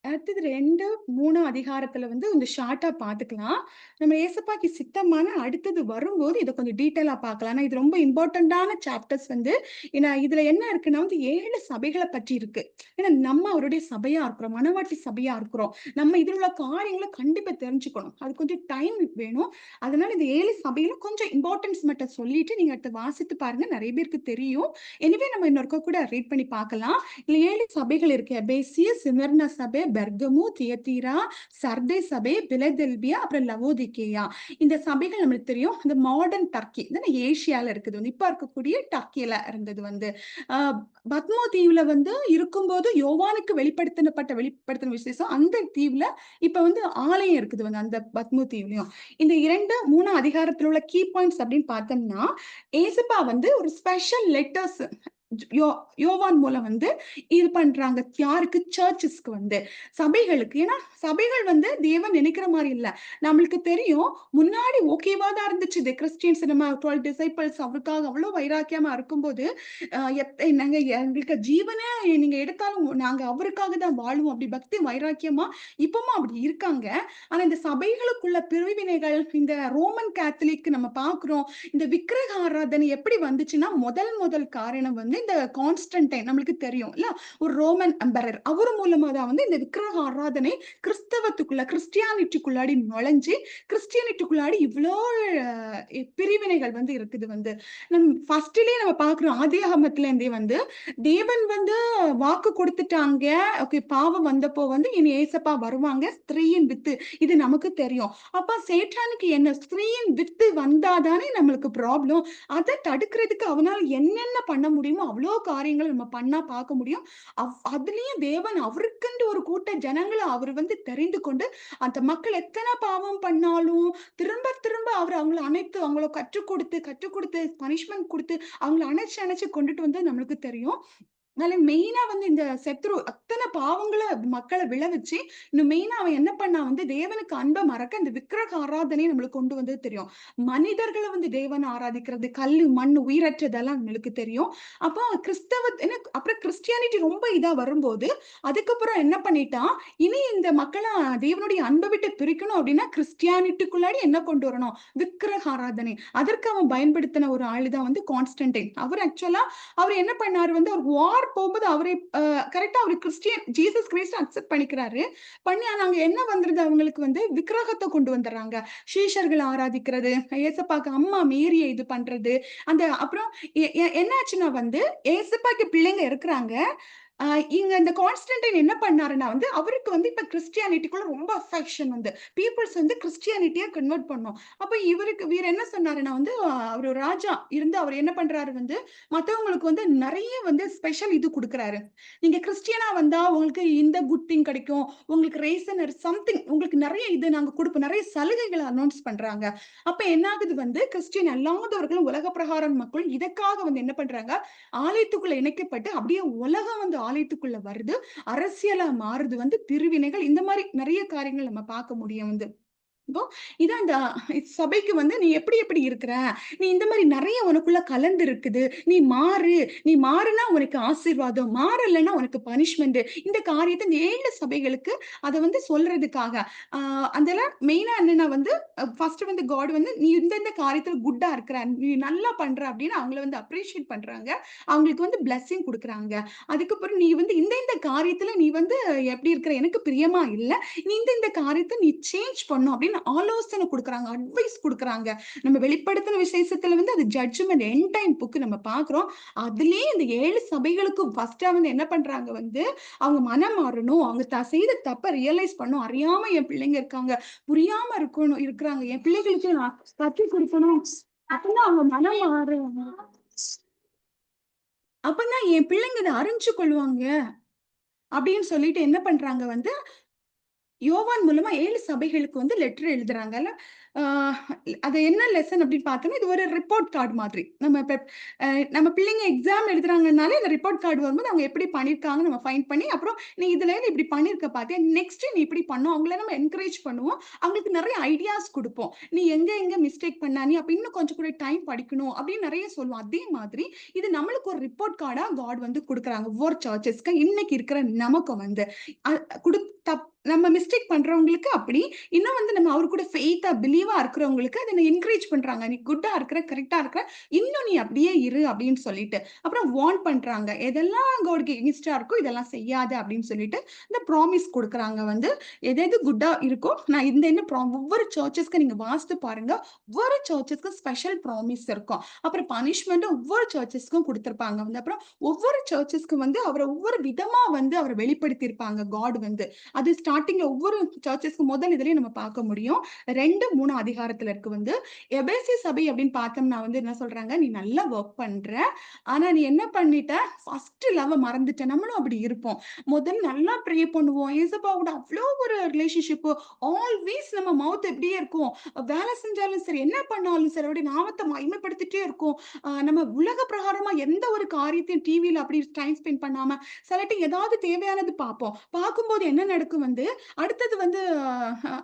அடுத்தது 2, 3 அதிகாரத்துல வந்து கொஞ்சம் ஷார்ட்டா பாத்துக்கலாம். நம்ம ஏசப்பாக்கு சித்தமான அடுத்தது வரும்போது இத கொஞ்சம் டீட்டெயிலா பார்க்கலாம். ஆனா இது ரொம்ப இம்பார்ட்டன்டான சாப்டர்ஸ் வந்து ஏன்னா இதுல என்ன இருக்குன்னா வந்து 7 சபைகள பற்றி இருக்கு. ஏன்னா நம்ம அவருடைய சபையா இருக்கிறோம். மனவாட்டி சபையா இருக்கிறோம். நம்ம இதுல உள்ள காரியங்கள கண்டிப்பா தெரிஞ்சுக்கணும். அது கொஞ்சம் டைம் வேணும். அதனால இந்த 7 சபையில கொஞ்சம் இம்பார்ட்டன்ஸ் மட்டும் சொல்லிட்டு நீங்க அடுத்து வாசித்து பாருங்க. நெறைய பேருக்கு தெரியும். எனிவே நம்ம இன்னொருக்கா கூட ரீட் பண்ணி பார்க்கலாம். இதுல 7 சபைகள் இருக்கு. எபேசிய, சிமிர்னா சபை, பெர்கமு, தியத்தீரா, சர்தை சபை, பிலதெல்பியா, அப்புறம் லவோதிகேயா. இந்த சபைகள் நம்மளுக்கு தெரியும். இந்த மாடர்ன் டர்க்கி தானே ஏசியால இருக்குது வந்து. இப்ப இருக்கக்கூடிய டர்க்கில இருந்தது வந்து. அ பத்மோ தீவுல வந்து இருக்கும்போது யோவானுக்கு வெளிப்படுத்தின விசேஷம் அந்த தீவுல இப்ப வந்து ஆலயம் இருக்குது வந்து அந்த பத்மோ தீவுலயும். இந்த 2, 3 அதிகாரத்துல உள்ள கீ பாயிண்ட்ஸ் அப்படின்னு பார்த்தோம்னா, ஏசப்பா வந்து ஒரு ஸ்பெஷல் லெட்டர்ஸ் யோ யோவான் மூலம் வந்து இது பண்றாங்க. யாருக்கு? சர்ச்சஸ்க்கு வந்து. சபைகளுக்கு. ஏன்னா, சபைகள் வந்து தேவன் நினைக்கிற மாரி இல்ல. நம்மளுக்கு தெரியும். முன்னாடி ஓகேவா தான் இருந்துச்சு. இந்த கிறிஸ்டியன்ஸ் நம்ம 12 டிசைபிள்ஸ் அவருக்காக அவ்ளோ வைராக்கியமா இருக்கும்போது, நாங்க எங்களுக்கு ஜீவனே நீங்க எடுத்தாலும் நாங்க அவருக்காக தான் வாழுவோம். அப்படி பக்தி வைராக்கியமா இப்பவும் அப்படி இருக்காங்க. ஆனா, இந்த சபைகளுக்குள்ள பிரிவினைகள், இந்த ரோமன் கேத்தலிக் நம்ம பார்க்கிறோம். இந்த விக்கிரக ஆராதனை எப்படி வந்துச்சுன்னா, முதல் காரணம் வந்து இந்த கான்ஸ்டன்டைன் நம்மளுக்கு தெரியும் இல்ல? ஒரு ரோமன் எம்பரர். அவர் மூலமா தான் வந்து இந்த விக்கிரக ஆராதனை கிறிஸ்டியானிட்டிக்குள்ளாடி நுழைஞ்சு, கிறிஸ்டியானிட்டிக்குள்ளாடி இவ்ளோ பிரிவினைகள் வந்து இருக்குது வந்து. ஃபர்ஸ்ட்லயே நம்ம பார்க்கிறோம் ஆதியாகமத்துல இருந்தே வந்து, தேவன் வந்து வாக்கு குடுத்துட்டாங்க. ஓகே பாவம் வந்தப்போ வந்து இனி ஏசப்பா வருவாங்க. ஸ்திரீயின் வித்து. இது நமக்கு தெரியும். அப்ப சேட்டானுக்கு என்ன? ஸ்திரீயின் வித்து வந்தா தானே நம்மளுக்கு ப்ராப்ளம். அத தடுக்கிறதுக்கு அவனால என்னென்ன பண்ண முடியுமோ, அவ்ளோ காரியங்கள் நம்ம பண்ணா பார்க்க முடியும். அதுலயும் தேவன் அவருக்கென்று ஒரு கூட்ட ஜனங்கள அவர் வந்து தெரிந்து கொண்டு, அந்த மக்கள் எத்தன பாவம் பண்ணாலும், திரும்ப அவர் அவங்கள அணைத்து, அவங்கள கற்றுக் கொடுத்து பனிஷ்மென்ட் குடுத்து, அவங்கள அணைச்சு கொண்டுட்டு வந்தது நம்மளுக்கு தெரியும். அதனால மெயினா வந்து இந்த சத்ரு அத்தன பாவங்கள மக்கள விளைவிச்சு, இன்னும் மெயினா அவன் என்ன பண்ணான் வந்து தேவனுக்கு அன்ப மறக்க இந்த விக்கிரக ஆராதனைய நம்மளுக்கு கொண்டு வந்தது தெரியும். மனிதர்கள வந்து தேவன ஆராதிக்கிறது, கல்லு, மண், உயிரற்றதெல்லாம் நம்மளுக்கு தெரியும். அப்போ அப்புறம் கிறிஸ்டியானிட்டி ரொம்ப இதா வரும்போது, அதுக்கப்புறம் என்ன பண்ணிட்டான், இனி இந்த மக்கள தேவனுடைய அன்ப விட்டு பிரிக்கணும் அப்டின்னா, கிறிஸ்டியானிட்டிக்குள்ளாடி என்ன கொண்டு வரணும்? விக்கிரக ஆராதனை. அதற்கு அவன் பயன்படுத்தின ஒரு ஆளு தான் வந்து கான்ஸ்டன்டைன். அவர் ஆக்சுவலா அவரு என்ன பண்ணாரு வந்து அவர் வார் போகும்போது அவரே கரெக்ட்டா அவரு ஜீசஸ் கிறிஸ்ட அக்செப்ட் பண்ணிக்கிறாரு. பண்ணி ஆனா அங்க என்ன வந்துருது அவங்களுக்கு வந்து விக்கிரகத்த கொண்டு வந்துர்றாங்க. சீஷர்கள ஆராதிக்கிறது, ஏசப்பாக்கு அம்மா மேரிய இது பண்றது. அந்த அப்புறம் எ எ என்ன ஆச்சுன்னா வந்து ஏசப்பாக்கு பிள்ளைங்க இருக்கிறாங்க. அ இங்க இந்த கான்ஸ்டன்டைன் என்ன பண்ணாருன்னா வந்து, அவருக்கு வந்து இப்ப கிறிஸ்டியானிட்டிக்குள்ள ரொம்ப அஃபெக்ஷன் வந்து. பீப்பிள்ஸ் வந்து கிறிஸ்டியானிட்டியா கன்வெர்ட் பண்ணணும். அப்ப இவரு என்ன சொன்னாருன்னா வந்து, அவரு ஒரு ராஜா இருந்து அவர் என்ன பண்றாரு வந்து, மத்தவங்களுக்கு வந்து நெறைய வந்து ஸ்பெஷல் இது குடுக்குறாரு. நீங்க கிறிஸ்டியனா வந்தா உங்களுக்கு இந்த குட் திங் கிடைக்கும். உங்களுக்கு ரேசன் சம்திங் உங்களுக்கு நெறைய இது நாங்க குடுப்போம். நெறைய சலுகைகள அனௌன்ஸ் பண்றாங்க. அப்ப என்ன ஆகுது வந்து, கிறிஸ்டியன் அல்லாதவர்களும் உலக பிரகாரம் மக்கள் இதற்காக வந்து என்ன பண்றாங்க, ஆலயத்துக்குள்ள இணைக்கப்பட்டு அப்படியே உலகம் வந்து ஆலயத்துக்குள்ள வருது. அரசியலா மாறுது வந்து பிரிவினைகள் இந்த மாரி நெறைய காரியங்கள் நம்ம பார்க்க முடியும் வந்து. இப்போ இதான் இந்த சபைக்கு வந்து நீ எப்படி எப்படி இருக்கிற? நீ இந்த மாரி நெறைய உனக்குள்ள கலந்து இருக்குது. நீ மாறு. நீ மாறுனா உனக்கு ஆசீர்வாதம். மாறலன்னா உனக்கு பனிஷ்மென்ட். இந்த காரியத்த இந்த 7 சபைகளுக்கு அத வந்து சொல்றதுக்காக. ஆ அதுல மெயினா என்னன்னா வந்து ஃபர்ஸ்ட் வந்து காட் வந்து நீ இந்த காரியத்துல குட்டா இருக்கிற. நீ நல்லா பண்ற அப்படின்னு அவங்கள வந்து அப்ரிஷியேட் பண்றாங்க. அவங்களுக்கு வந்து பிளெஸ்ஸிங் குடுக்குறாங்க. அதுக்கப்புறம் நீ வந்து இந்த காரியத்துல நீ வந்து எப்படி இருக்கிற? எனக்கு பிரியமா இல்ல. நீ இந்த காரியத்த நீ சேஞ்ச் பண்ணணும் அப்படின்னு ஆலோசனை குடுக்குறாங்க, அட்வைஸ் குடுக்குறாங்க. நம்ம வெளிப்படுத்தின விசேஷத்துல வந்து அது ஜட்ஜ்மென்ட் எண்ட் டைம் புக் நம்ம பார்க்கிறோம். அதிலேயே இந்த 7 சபைகளுக்கும் ஃபர்ஸ்ட்டா வந்து என்ன பண்றாங்க வந்து, அவங்க மனம் மாறணும். அவங்க செய்த தப்ப ரியலைஸ் பண்ணணும். அறியாம என் பிள்ளைங்க இருக்காங்க. புரியாம இருக்கிறாங்க. என் பிள்ளைகளுக்கு நான் கத்துக் குடுக்கணும். அப்பதான் அவங்க மனம் மாறுவாங்க. அப்பதான் என் பிள்ளைங்க இத அறிஞ்சு கொள்வாங்க. அப்படின்னு சொல்லிட்டு என்ன பண்றாங்க வந்து, யோவான் மூலமா 7 சபைகளுக்கு வந்து லெட்டர் எழுதுறாங்கல்ல. ஆ அது என்ன லெசன் அப்படின்னு பார்த்தோம்னா, இது ஒரு ரிப்போர்ட் கார்ட் மாதிரி. நம்ம பிள்ளைங்க எக்ஸாம் எழுதுறாங்கன்னாலே, இந்த ரிப்போர்ட் கார்டு வரும்போது அவங்க எப்படி பண்ணியிருக்காங்கன்னு நம்ம ஃபைண்ட் பண்ணி, அப்புறம் நீ இதுல இப்படி பண்ணியிருக்க பாத்தியா? நெக்ஸ்ட் நீ இப்படி பண்ணணும். அவங்கள நம்ம என்கரேஜ் பண்ணுவோம். அவங்களுக்கு நெறைய ஐடியாஸ் குடுப்போம். நீ எங்க மிஸ்டேக் பண்ண? நீ அப்ப இன்னும் கொஞ்சம் கூட டைம் படிக்கணும் அப்படின்னு நெறைய சொல்லுவோம். அதே மாதிரி இது நம்மளுக்கு ஒரு ரிப்போர்ட் கார்டா காட் வந்து குடுக்குறாங்க. ஒவ்வொரு சர்ச்சஸ்க்கு இன்னைக்கு இருக்கிற நமக்கு வந்து. அ குடு தப் நம்ம மிஸ்டேக் பண்றவங்களுக்கு அப்படி, இன்னும் வந்து நம்ம அவரு கூட ஃபெய்த்தா, பிலீவா இருக்கிறவங்களுக்கு அத என்கரேஜ் பண்றாங்க. நீ குட்டா இருக்கிற, கரெக்ட்டா இருக்கிற, இன்னும் நீ அப்படியே இரு அப்படின்னு சொல்லிட்டு. அப்புறம் வார்ன் பண்றாங்க. எதெல்லாம் காட்க்கு எகென்ஸ்ட்டா இருக்கோ இதெல்லாம் செய்யாத அப்படின்னு சொல்லிட்டு, இந்த ப்ராமிஸ் குடுக்குறாங்க வந்து, எது எது குட்டா இருக்கோ, நான் இந்த இந்த ஒவ்வொரு சர்ச்சஸ்க்கு நீங்க வாசித்து பாருங்க. ஒவ்வொரு சர்ச்சஸ்க்கும் ஸ்பெஷல் ப்ராமிஸ் இருக்கும். அப்புறம் பனிஷ்மென்ட்டும் ஒவ்வொரு சர்ச்சஸ்க்கும் குடுத்திருப்பாங்க வந்து. அப்புறம் ஒவ்வொரு சர்ச்சஸ்க்கும் வந்து அவர ஒவ்வொரு விதமா வந்து அவர வெளிப்படுத்தியிருப்பாங்க காட் வந்து. அது ஸ்டார்ட்டிங்ல ஒவ்வொரு சர்ச்சஸ்க்கு முதல் இதுலயும் நம்ம பார்க்க முடியும். 2, 3 அதிகாரத்துல இருக்கு வந்து. எபேசிய சபை அப்படின்னு பார்த்தோம்னா வந்து என்ன சொல்றாங்க, "நீ நல்லா வொர்க் பண்ற. ஆனா நீ என்ன பண்ணிட்ட, ஃபர்ஸ்ட் லவ்வ மறந்துட்ட." நம்மளும் அப்படி இருப்போம். முதல்ல நல்லா ப்ரே பண்ணுவோம். ஏசப்பாவோட அவ்ளோ ஒரு ரிலேஷன்ஷிப். ஆல்வேஸ் நம்ம மவுத் எப்படியே இருக்கும். வேலை செஞ்சாலும் சரி, என்ன பண்ணாலும் சரி, அவருடைய நாமத்த மகிமைப்படுத்திட்டே இருக்கும். நம்ம உலக பிரகாரமா எந்த ஒரு காரியத்தையும் டிவில அப்படி டைம் ஸ்பெண்ட் பண்ணாம, சிலட்டி ஏதாவது தேவையானது பார்ப்போம். பார்க்கும்போது என்ன நடக்கும் வந்து, அடுத்தது வந்து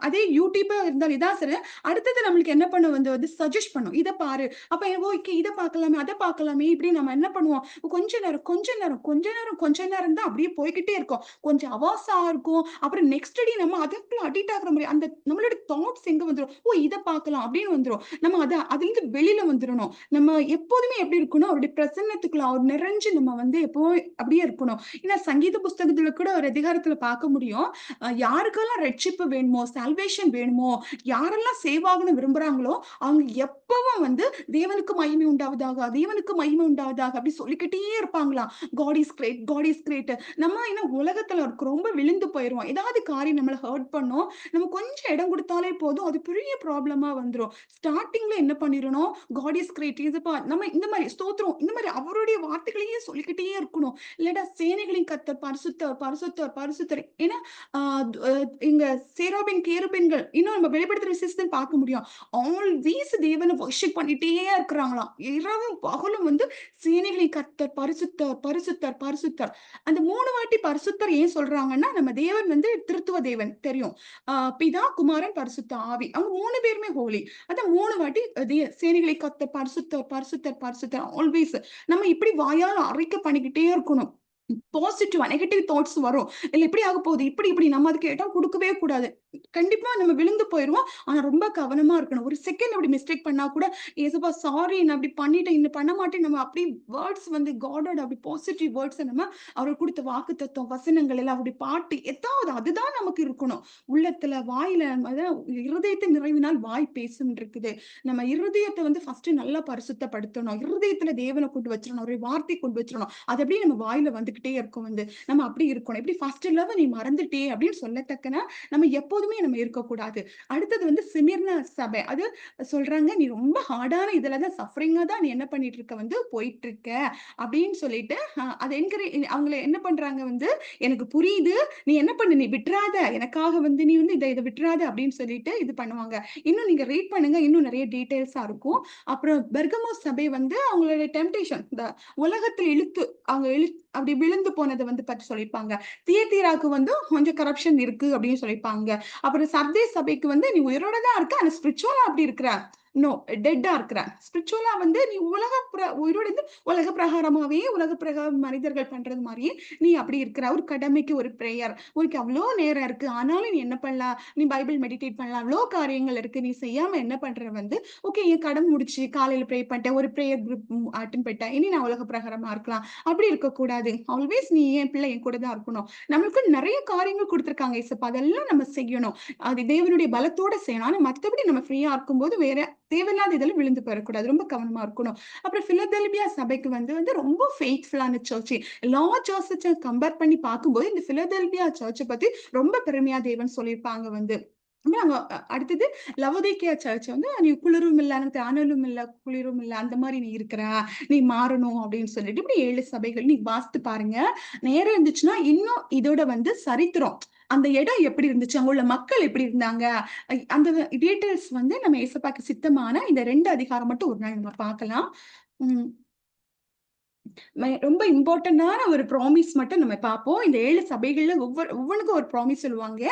அதே யூடியூபா இருந்தாலும் இதான் சரி, அடுத்தது நம்மளுக்கு என்ன பண்ணும் வந்து வந்து சஜெஸ்ட் பண்ணும். இத பாரு. அப்ப ஓகே இத பார்க்கலாமே, அத பார்க்கலாமே இப்படி நம்ம என்ன பண்ணுவோம், கொஞ்ச நேரம், கொஞ்ச நேரம், கொஞ்ச நேரம், கொஞ்ச நேரம் தான் அப்படியே போய்க்கிட்டே இருக்கும். கொஞ்சம் அவாசா இருக்கும். அப்புறம் நெக்ஸ்ட் டே நம்ம அதுக்குள்ள அடிக்ட் ஆகுற மாரி அந்த நம்மளோட தாட்ஸ் எங்க வந்துரும். ஓ! இத பார்க்கலாம் அப்படின்னு வந்துரும். நம்ம அதிலிருந்து வெளியில வந்துரணும். நம்ம எப்போதுமே எப்படி இருக்கணும், அவருடைய பிரசன்னத்துக்குள்ள அவர் நிறைஞ்சு நம்ம வந்து எப்பவும் அப்படியே இருக்கணும். ஏன்னா சங்கீத புஸ்தகத்துல கூட ஒரு அதிகாரத்துல பார்க்க முடியும். யாருக்கெல்லாம் ரட்சிப்பு வேணுமோ, சால்வேஷன் வேணுமோ, யாரெல்லாம் சேவ் ஆகணும்னு விரும்புறாங்களோ, அவங்க எப்பவும் வந்து தேவனுக்கு மகிமை உண்டாவதாக, தேவனுக்கு மகிமை உண்டாவதாக அப்படி சொல்லிக்கிட்டே இருப்பாங்களாம். God is great, God is great. நம்ம என்ன உலகத்துல இருக்கோம், ரொம்ப விழுந்து போயிருவோம். ஏதாவது காரியம் நம்மள ஹர்ட் பண்ணும். நம்ம கொஞ்சம் இடம் குடுத்தாலே போதும், அது பெரிய ப்ராப்ளமா வந்துரும். ஸ்டார்ட்டிங்ல என்ன பண்ணிரணும், காட் இஸ் கிரேட், இதுப்பா நம்ம இந்த மாரி ஸ்தோத்திரம், இந்த மாரி அவருடைய வார்த்தைகளையே சொல்லிக்கிட்டே இருக்கணும். இல்லடா சேனைகளின் கர்த்தர் பரிசுத்தர், பரிசுத்தர், பரிசுத்தர். ஏன்னா, ஆ அ இங்க சேராபீன், கேருபீன்கள் இன்னும் நம்ம வெளிப்படுத்துற விசேஷத்துல பார்க்க முடியும். ஆல்வேஸ் தேவன வொர்ஷிப் பண்ணிட்டே இருக்கிறாங்களாம். இரவும் பகலும் வந்து சேனைகளின் கர்த்தர் பரிசுத்தர், பரிசுத்தர், பரிசுத்தர். அந்த 3 வாட்டி பரிசுத்தர் ஏன் சொல்றாங்கன்னா, நம்ம தேவன் வந்து திருத்துவ தேவன் தெரியும். பிதா, குமாரன், பரிசுத்த ஆவி. அவங்க 3 பேருமே ஹோலி. அதான் 3 வாட்டி சேனைகளை கர்த்தர் பரிசுத்தர், பரிசுத்தர், பரிசுத்தர் ஆல்வேஸ். நம்ம இப்படி வாயால அறிக்கை பண்ணிக்கிட்டே இருக்கணும். பாசிட்டிவா நெகட்டிவ் தாட்ஸ் வரும். இல்ல இப்படி ஆகப்போகுது, இப்படி நம்ம அதுக்கு இடம் குடுக்கவே கூடாது. கண்டிப்பா நம்ம விழுந்து போயிருவோம். ஆனா ரொம்ப கவனமா இருக்கணும். ஒரு செகண்ட் அப்படி மிஸ்டேக் பண்ணா கூட, "ஏசப்பா சாரி நான் அப்படி பண்ணிட்டேன். இன்னும் பண்ண மாட்டேன்." நம்ம அப்படி வேர்ட்ஸ் வந்து காடோட அப்படி பாசிட்டிவ் வேர்ட்ஸ நம்ம அவர் குடுத்த வாக்குத்தத்தம், வசனங்கள் எல்லாம் அப்படி பாட்டு ஏதாவது அதுதான் நமக்கு இருக்கணும். உள்ளத்துல, வாயில அதான் இருதயத்தின் நிறைவினால் வாய் பேசும் இருக்குது. நம்ம இருதயத்த வந்து ஃபர்ஸ்ட் நல்லா பரிசுத்தப்படுத்தணும். இருதயத்துல தேவன கொண்டு வச்சிரணும். அவருடைய வார்த்தைய கொண்டு வச்சிரணும். அது அப்படியே நம்ம வாயில வந்துகிட்டே இருக்கும் வந்து. நம்ம அப்படி இருக்கணும். எப்படி ஃபர்ஸ்ட் லவ்வ நீ மறந்துட்டே அப்படின்னு சொல்லத்தக்கன, நம்ம எப்போதுமே நம்ம இருக்கக்கூடாது. அடுத்தது வந்து சிமிர்னா சபை. அது சொல்றாங்க, "நீ ரொம்ப ஹார்டான இதுல தான் சஃபரிங்கா தான் நீ என்ன பண்ணிட்டு இருக்க வந்து போயிட்டுருக்க." அப்படின்னு சொல்லிட்டு அத அவங்கள என்ன பண்றாங்க வந்து, "எனக்கு புரியுது. நீ என்ன பண்ணு, நீ விட்டுறாத. எனக்காக வந்து நீ வந்து இத விட்டுறாத." அப்படின்னு சொல்லிட்டு இது பண்ணுவாங்க. இன்னும் நீங்க ரீட் பண்ணுங்க. இன்னும் நெறைய டீட்டெயில்ஸா இருக்கும். அப்புறம் பெர்கமோ சபை வந்து அவங்களுடைய டெம்ப்டேஷன் இந்த உலகத்துல அவங்க அப்படி விழுந்து போனத வந்து பத்தி சொல்லியிருப்பாங்க. தியத்தீராக்கு வந்து கொஞ்சம் கரப்ஷன் இருக்கு அப்படின்னு சொல்லியிருப்பாங்க. அப்புறம் சர்தேஸ் சபைக்கு வந்து நீ உயிரோட தான் இருக்க. ஆனா ஸ்பிரிச்சுவலா அப்படி இருக்கிற. நோ. டெட்டா இருக்கிற. ஸ்பிரிச்சுவலா வந்து நீ உயிரோட இருந்து உலக பிரகாரமாவே, உலக பிரகாரம் மனிதர்கள் பண்றது மாரியே நீ அப்படி இருக்கிற. ஒரு கடமைக்கு ஒரு பிரேயர். உனக்கு அவ்ளோ நேரம் இருக்கு. ஆனாலும் நீ என்ன பண்ணலாம்? நீ பைபிள் மெடிடேட் பண்ணலாம். அவ்ளோ காரியங்கள் இருக்கு. நீ செய்யாம என்ன பண்ற வந்து, ஓகே என் கடமை முடிச்சு காலையில ப்ரே பண்ணிட்டேன். ஒரு பிரேயர் குரூப் அட்டெண்ட் பண்ணிட்டேன். இனி நான் உலக பிரகாரமா இருக்கலாம். அப்படி இருக்கக்கூடாது. ஆல்வேஸ் நீ என் பிள்ளை என் கூட தான் இருக்கணும். நம்மளுக்கு நெறைய காரியங்கள் குடுத்துருக்காங்க ஏசப்பா. அதெல்லாம் நம்ம செய்யணும். அது தேவனுடைய பலத்தோட செய்யணும். ஆனா மத்தபடி நம்ம ஃப்ரீயா இருக்கும்போது வேற தேவையில்லாத இதுல விழுந்து போயிறக்கூடாது. ரொம்ப கவனமா இருக்கணும். அப்புறம் பிலதெல்பியா சபைக்கு வந்து ரொம்ப ஃபெய்த்ஃபுல்லான சர்ச். எல்லா சர்ச்ச கம்பேர் பண்ணி பார்க்கும்போது, இந்த பிலதெல்பியா சர்ச்ச பத்தி ரொம்ப பெருமையா தேவன் சொல்லியிருப்பாங்க வந்து. அப்புறம் அடுத்தது லவோதிக்கேயா சர்ச் வந்து, "நீ குளிரும் இல்ல, எனக்கு அனலும் இல்ல, குளிரும் இல்ல, அந்த மாரி நீ இருக்கிற. நீ மாறணும்." அப்படின்னு சொல்லிட்டு, இப்படி 7 சபைகள் நீ வாசித்து பாருங்க. நேரம் இருந்துச்சுன்னா, இன்னும் இதோட வந்து சரித்திரம். அந்த இடம் எப்படி இருந்துச்சு? அங்க உள்ள மக்கள் எப்படி இருந்தாங்க? அந்த டீட்டெயில்ஸ் வந்து நம்ம ஏசப்பாக்கு சித்தமான இந்த 2 அதிகாரம் மட்டும் ஒரு நாள் நம்ம பார்க்கலாம். ம். ரொம்ப இம்பார்ட்டன்டான ஒரு ப்ராமிஸ் மட்டும் நம்ம பார்ப்போம். இந்த 7 சபைகள்ல ஒவ்வொன்னுக்கும் ஒரு ப்ராமிஸ் சொல்லுவாங்க.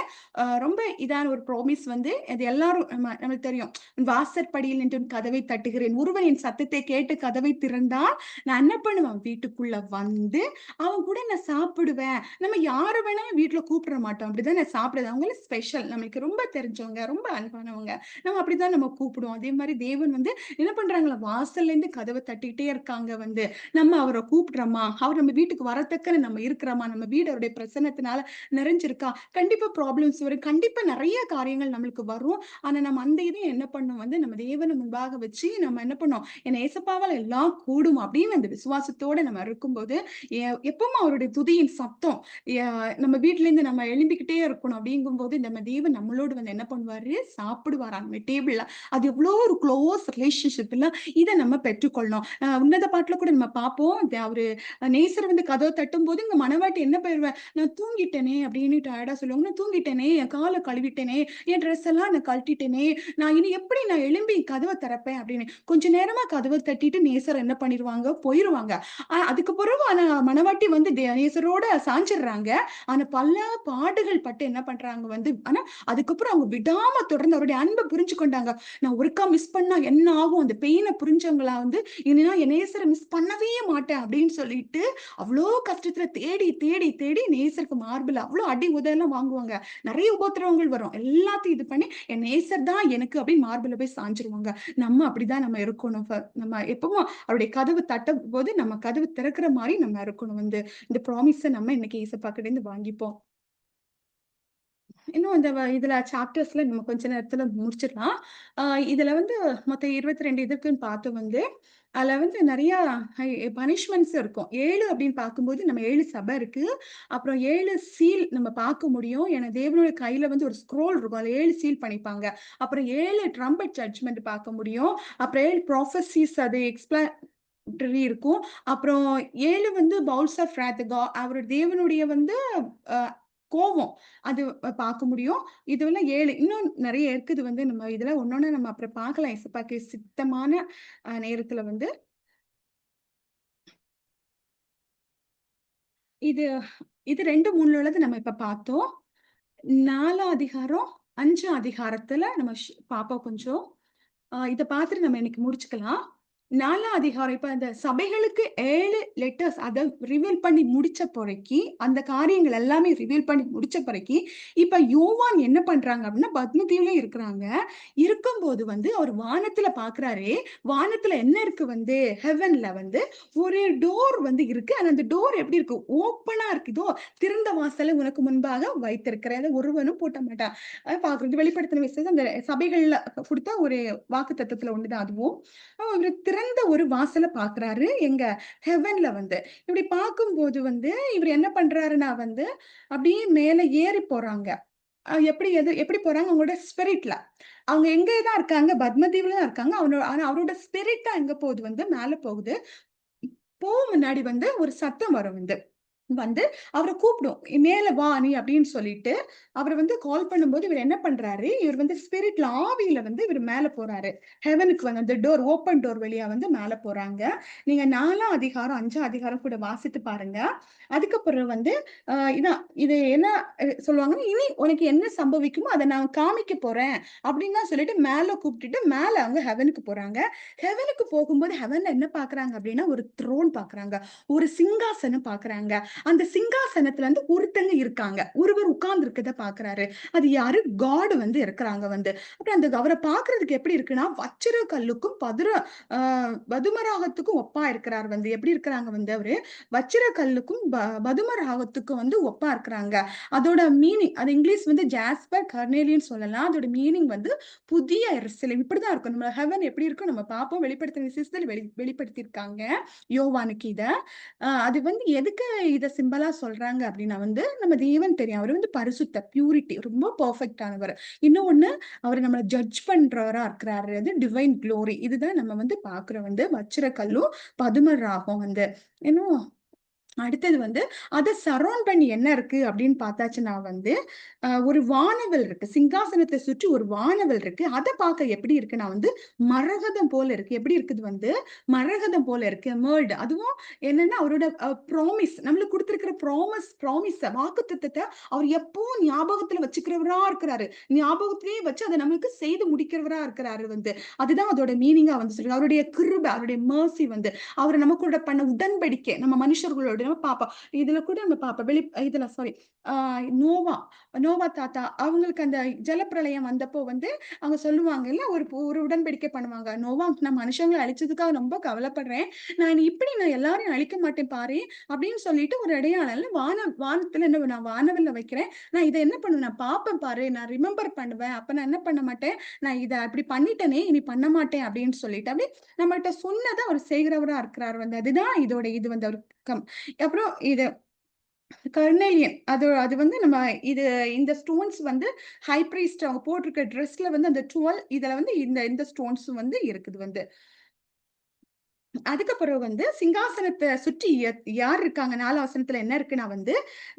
ரொம்ப இதான ஒரு ப்ராமிஸ் வந்து அது எல்லாரும் நம்மளுக்கு தெரியும். "வாசற்படியில் நின்று உன் கதவை தட்டுகிறேன். ஒருவன் என் சத்தத்தை கேட்டு கதவை திறந்தால், நான் என்ன பண்ணுவேன்? வீட்டுக்குள்ள வந்து, அவன் கூட நான் சாப்பிடுவேன்." நம்ம யார வேணாலும் வீட்ல கூப்பிட மாட்டோம். அப்படிதானே சாப்பிடுறது. அவங்கலாம் ஸ்பெஷல். நம்மளுக்கு ரொம்ப தெரிஞ்சவங்க, ரொம்ப அன்பானவங்க. நம்ம அப்படிதான் நம்ம கூப்பிடுவோம். அதே மாரி தேவன் வந்து என்ன பண்றாங்களா, வாசல்லேருந்து கதவ தட்டிக்கிட்டே இருக்காங்க வந்து. நம்ம அவர கூப்பிடுறோமா? அவர் நம்ம வீட்டுக்கு வரத்தக்கன நம்ம இருக்கிறோமா? நம்ம வீடு அவருடைய பிரசன்னத்தினால நிறைஞ்சிருக்கா? கண்டிப்பா ப்ராப்ளம்ஸ் வரும். கண்டிப்பா நெறைய காரியங்கள் நம்மளுக்கு வரும். ஆனா, நம்ம அந்த இதையும் என்ன பண்ணணும் வந்து, நம்ம தேவன முன்பாக வச்சு நம்ம என்ன பண்ணோம், "என் ஏசப்பாவால எல்லாம் கூடும்." அப்படின்னு அந்த விசுவாசத்தோட நம்ம இருக்கும்போது, எப்பவும் அவருடைய துதியின் சத்தம் எ நம்ம வீட்லேருந்து நம்ம எழும்பிக்கிட்டே இருக்கணும். அப்படிங்கும்போது, நம்ம தேவன் நம்மளோடு வந்து என்ன பண்ணுவாரு, சாப்பிடுவாராம் நம்ம டேபிள்ல. அது எவ்வளோ ஒரு க்ளோஸ் ரிலேஷன்ஷிப் இல்ல. இத நம்ம பெற்றுக்கொள்ளணும். உன்னத பாட்டுல கூட நம்ம பார்ப்போம். அவரு நேசர் வந்து கதவ தட்டும்போது, இங்க மணவாட்டி என்ன பண்ணுவா, "நான் தூங்கிட்டேனே" அப்படின்னு டயர்டா சொல்லுவாங்க. "நான் தூங்கிட்டேனே, என் கால கழுவிட்டேனே, என் ட்ரெஸ் எல்லாம் நான் கழட்டிட்டேனே, நான் இனி எப்படி நான் எழும்பி கதவ திறப்பேன்?" அப்படின்னு. கொஞ்ச நேரமா கதவ தட்டிட்டு நேசர் என்ன பண்ணிருவாங்க, போயிருவாங்க. அதுக்கு பிறகு ஆனா மணவாட்டி வந்து நேசரோட சாஞ்சிடுறாங்க. ஆனா பல பாடுகள் பட்டு என்ன பண்றாங்க வந்து ஆனா அதுக்கப்புறம் அவங்க விடாம தொடர்ந்து அவருடைய அன்ப புரிஞ்சு கொண்டாங்க. நான் ஒருக்கா மிஸ் பண்ணா என்ன ஆகும்? அந்த பெயின புரிஞ்சவங்களா வந்து, இனி நான் என் நேசர மிஸ் பண்ணவே மாட்டேன் அப்படின்னு சொல்லிட்டு, அவ்ளோ கஷ்டத்துல தேடி, தேடி, தேடி நேசருக்கு மார்பில அவ்ளோ அடி, உதையெல்லாம் வாங்குவாங்க. நெறைய உபத்திரவங்கள் வரும். எல்லாத்தையும் இது பண்ணி, என் நேசர் தான் எனக்கு அப்படின்னு மார்பில போய் சாய்ஞ்சுருவாங்க. நம்ம அப்படிதான் நம்ம இருக்கணும். நம்ம எப்பவும் அவருடைய கதவு தட்டும்போது, நம்ம கதவு திறக்கிற மாரி நம்ம இருக்கணும் வந்து. இந்த ப்ராமிஸ நம்ம இன்னைக்கு ஏசப்பாக்கிட்டேருந்து வாங்கிப்போம். இன்னும் இந்த இதுல சாப்டர்ஸ்ல நம்ம கொஞ்ச நேரத்துல முடிச்சிடலாம். அ இதுல வந்து மொத்தம் 22 இது இருக்குன்னு பார்த்தோம் வந்து, அதுல வந்து நெறையா ஹை பனிஷ்மென்ட்ஸ் இருக்கும். 7 அப்படின்னு பார்க்கும்போது நம்ம 7 சபை இருக்கு. அப்புறம் 7 சீல் நம்ம பார்க்க முடியும். ஏன்னா தேவனுடைய கையில வந்து ஒரு ஸ்க்ரோல் இருக்கும். அதுல 7 சீல் பண்ணிப்பாங்க. அப்புறம் 7 ட்ரம்பட் ஜட்ஜ்மென்ட் பார்க்க முடியும். அப்புறம் 7 ப்ராஃபஸீஸ் அது இருக்கும். அப்புறம் 7 வந்து பவுல்ஸ் ஆஃப் ராத் அவரு தேவனுடைய வந்து அ கோவம். அது பார்க்க முடியும். இதுவெல்லாம் 7 இன்னும் நெறைய இருக்குது வந்து நம்ம இதுல ஒண்ணொண்ணா நம்ம அப்புறம் பார்க்கலாம். ஏசப்பாக்கு சித்தமான நேரத்துல வந்து. இது இது 2, 3ல உள்ளது நம்ம இப்ப பார்த்தோம். 4 அதிகாரம், 5 அதிகாரத்துல நம்ம பாப்போம் கொஞ்சம். இத பார்த்துட்டு நம்ம இன்னைக்கு முடிச்சுக்கலாம். 4ஆம் அதிகாரம் இப்ப அந்த சபைகளுக்கு 7 லெட்டர்ஸ் அத ரிவீல் பண்ணி முடிச்ச பொறைக்கி, அந்த காரியங்கள் எல்லாமே ரிவீல் பண்ணி முடிச்ச பொறைக்கி, இப்ப யோவான் என்ன பண்றாங்க அப்டின்னா, பத்ம தீவுல இருக்கிறாங்க. இருக்கும்போது வந்து அவர் வானத்துல பார்க்குறாரு. வானத்துல என்ன இருக்கு வந்து ஹெவன்ல வந்து ஒரு டோர் வந்து இருக்கு. ஆனா அந்த டோர் எப்படி இருக்கு? ஓப்பனா இருக்கு. இதோ திறந்த வாசல உனக்கு முன்பாக வைத்திருக்கிறேன். அத ஒருவனும் பூட்ட மாட்டான். பார்க்குறது வெளிப்படுத்தின விசேஷம் அந்த சபைகள்ல குடுத்த ஒரு வாக்குத்தத்தத்துல ஒண்ணுதான் அதுவும். அவரு திறந்த ஒரு வாசல பார்க்குறாரு. எங்க ஹெவன்ல வந்து. இப்படி பார்க்கும்போது வந்து இவரு என்ன பண்றாருன்னா வந்து, அப்படியே மேல ஏறி போறாங்க. எப்படி போறாங்க? அவங்களோட ஸ்பிரிட்ல. அவங்க எங்க தான் இருக்காங்க? பத்மதீவுல தான் இருக்காங்க. ஆனா அவரோட ஸ்பிரிட் தான் எங்க போகுது வந்து மேல போகுது. முன்னாடி வந்து ஒரு சத்தம் வரும் வந்து. வந்து அவர கூப்பிடும். "மேல வா நீ" அப்படின்னு சொல்லிட்டு, அவர வந்து கால் பண்ணும்போது இவரு என்ன பண்றாரு, இவரு வந்து ஸ்பிரிட்ல ஆவியில வந்து இவரு மேல போறாரு. ஹெவனுக்கு வந்து அந்த டோர் ஓப்பன் டோர் வழியா வந்து மேல போறாங்க. நீங்க 4ஆம் அதிகாரம், 5ஆம் அதிகாரம் கூட வாசித்து பாருங்க. அதுக்கப்புறம் வந்து இதான் இது என்ன சொல்லுவாங்கன்னா, "இனி உனக்கு என்ன சம்பவிக்குமோ அத நான் காமிக்க போறேன்." அப்படின்லாம் சொல்லிட்டு மேல கூப்பிட்டுட்டு மேல அவங்க ஹெவனுக்கு போறாங்க. ஹெவனுக்கு போகும்போது ஹெவன்ல என்ன பார்க்குறாங்க அப்படின்னா, ஒரு த்ரோன் பார்க்குறாங்க. ஒரு சிங்காசனம் பார்க்குறாங்க. அந்த சிங்காசனத்துல வந்து ஒருத்தங்க இருக்காங்க. ஒருவர் உட்கார்ந்து இருக்கத பார்க்குறாரு. அது யாரு? காட் வந்து இருக்கிறாங்க வந்து. அப்புறம் அந்த அவர பார்க்கறதுக்கு எப்படி இருக்குன்னா, வச்சிர கல்லுக்கும் அ பதுமராகத்துக்கும் ஒப்பா இருக்கிறார் வந்து. எப்படி இருக்கிறாங்க வந்து அவரு? வச்சிர கல்லுக்கும் பதும ராகத்துக்கும் வந்து ஒப்பா இருக்கிறாங்க. அதோட மீனிங் அது இங்கிலீஷ் வந்து ஜாஸ்பர், கர்னேலியன்னு சொல்லலாம். அதோட மீனிங் வந்து புதிய எருசலேம். இப்படிதான் இருக்கும். நம்ம ஹெவன் எப்படி இருக்கும் நம்ம பார்ப்போம். வெளிப்படுத்தின விசேஷத்துல வெளிப்படுத்தியிருக்காங்க. யோவானுக்கு இத. அது வந்து எதுக்கு இத சிம்பலா சொல்றாங்க அப்படின்னா வந்து, நம்ம தேவன் தெரியும். அவரு வந்து பரிசுத்த, பியூரிட்டி ரொம்ப பெர்ஃபெக்ட் ஆனவரு. இன்னொன்னு அவரு நம்மள ஜட்ஜ் பண்றவரா இருக்கிறாரு. அது டிவைன் குளோரி. இதுதான் நம்ம வந்து பார்க்கிறோம் வந்து வச்சிர கல்லும், பதும ராகம் வந்து. இன்னும் அடுத்தது வந்து அத சரவுண்ட் பண்ணி என்ன இருக்கு அப்படின்னு பார்த்தாச்சுன்னா வந்து, ஒரு வானவில் இருக்கு. சிங்காசனத்த சுற்றி ஒரு வானவில் இருக்கு. அத பார்க்க எப்படி இருக்குன்னா வந்து, மரகதம் போல இருக்கு. எப்படி இருக்குது வந்து, மரகதம் போல இருக்கு. எமர்ல்டு அதுவும் என்னன்னா அவரோட நம்மளுக்கு குடுத்திருக்கிற ப்ராமிஸ வாக்குத்தத்தத்த அவர் எப்பவும் ஞாபகத்துல வச்சுக்கிறவரா இருக்கிறாரு. ஞாபகத்திலேயே வச்சு அத நம்மளுக்கு செய்து முடிக்கிறவரா இருக்கிறாரு வந்து. அதுதான் அதோட மீனிங்கா வந்து சொல்றேன். அவருடைய கிருபை, அவருடைய மெர்சி வந்து அவர் நம்ம கூட பண்ண உடன்படிக்கை, நம்ம மனுஷர்களோட நம்ம பார்ப்போம். இதுல கூட நம்ம பார்ப்போம். இதுல சாரி ஆ நோவா, நோவா தாத்தா அவங்களுக்கு அந்த ஜலப்பிரளயம் வந்தப்போ வந்து அவங்க சொல்லுவாங்கல்ல, ஒரு உடன்படிக்கை பண்ணுவாங்க. நோவா நான் மனுஷங்கள அழிச்சதுக்காக ரொம்ப கவலைப்படுறேன். நான் எல்லாரையும் அழிக்க மாட்டேன் பாரேன், அப்படின்னு சொல்லிட்டு ஒரு அடையாளம்ல வானத்துல என்ன நான் வானவில்ல வைக்கிறேன். நான் இத என்ன பண்ணுவேன், நான் பார்ப்பேன் பாரு, நான் ரிமெம்பர் பண்ணுவேன். அப்ப நான் என்ன பண்ண மாட்டேன், நான் இத அப்படி பண்ணிட்டேனே, இனி பண்ண மாட்டேன் அப்படின்னு சொல்லிட்டு, அப்படி நம்மள்ட்ட சொன்னத அவர் செய்கிறவரா இருக்கிறார் வந்து. அதுதான் இதோட இது வந்து அவருக்கு அப்புறம் இது கர்னேலியன். அது அது வந்து நம்ம இது இந்த ஸ்டோன்ஸ் வந்து ஹை பிரீஸ்ட் அவங்க போட்டிருக்க ட்ரெஸ்ல வந்து அந்த 12 இதுல வந்து இந்த இந்த ஸ்டோன்ஸ் வந்து இருக்குது வந்து. அதுக்கப்புறம் வந்து சிங்காசனத்த சுற்றி யார் இருக்காங்க? 4 வசனத்துல என்ன இருக்குன்னா வந்து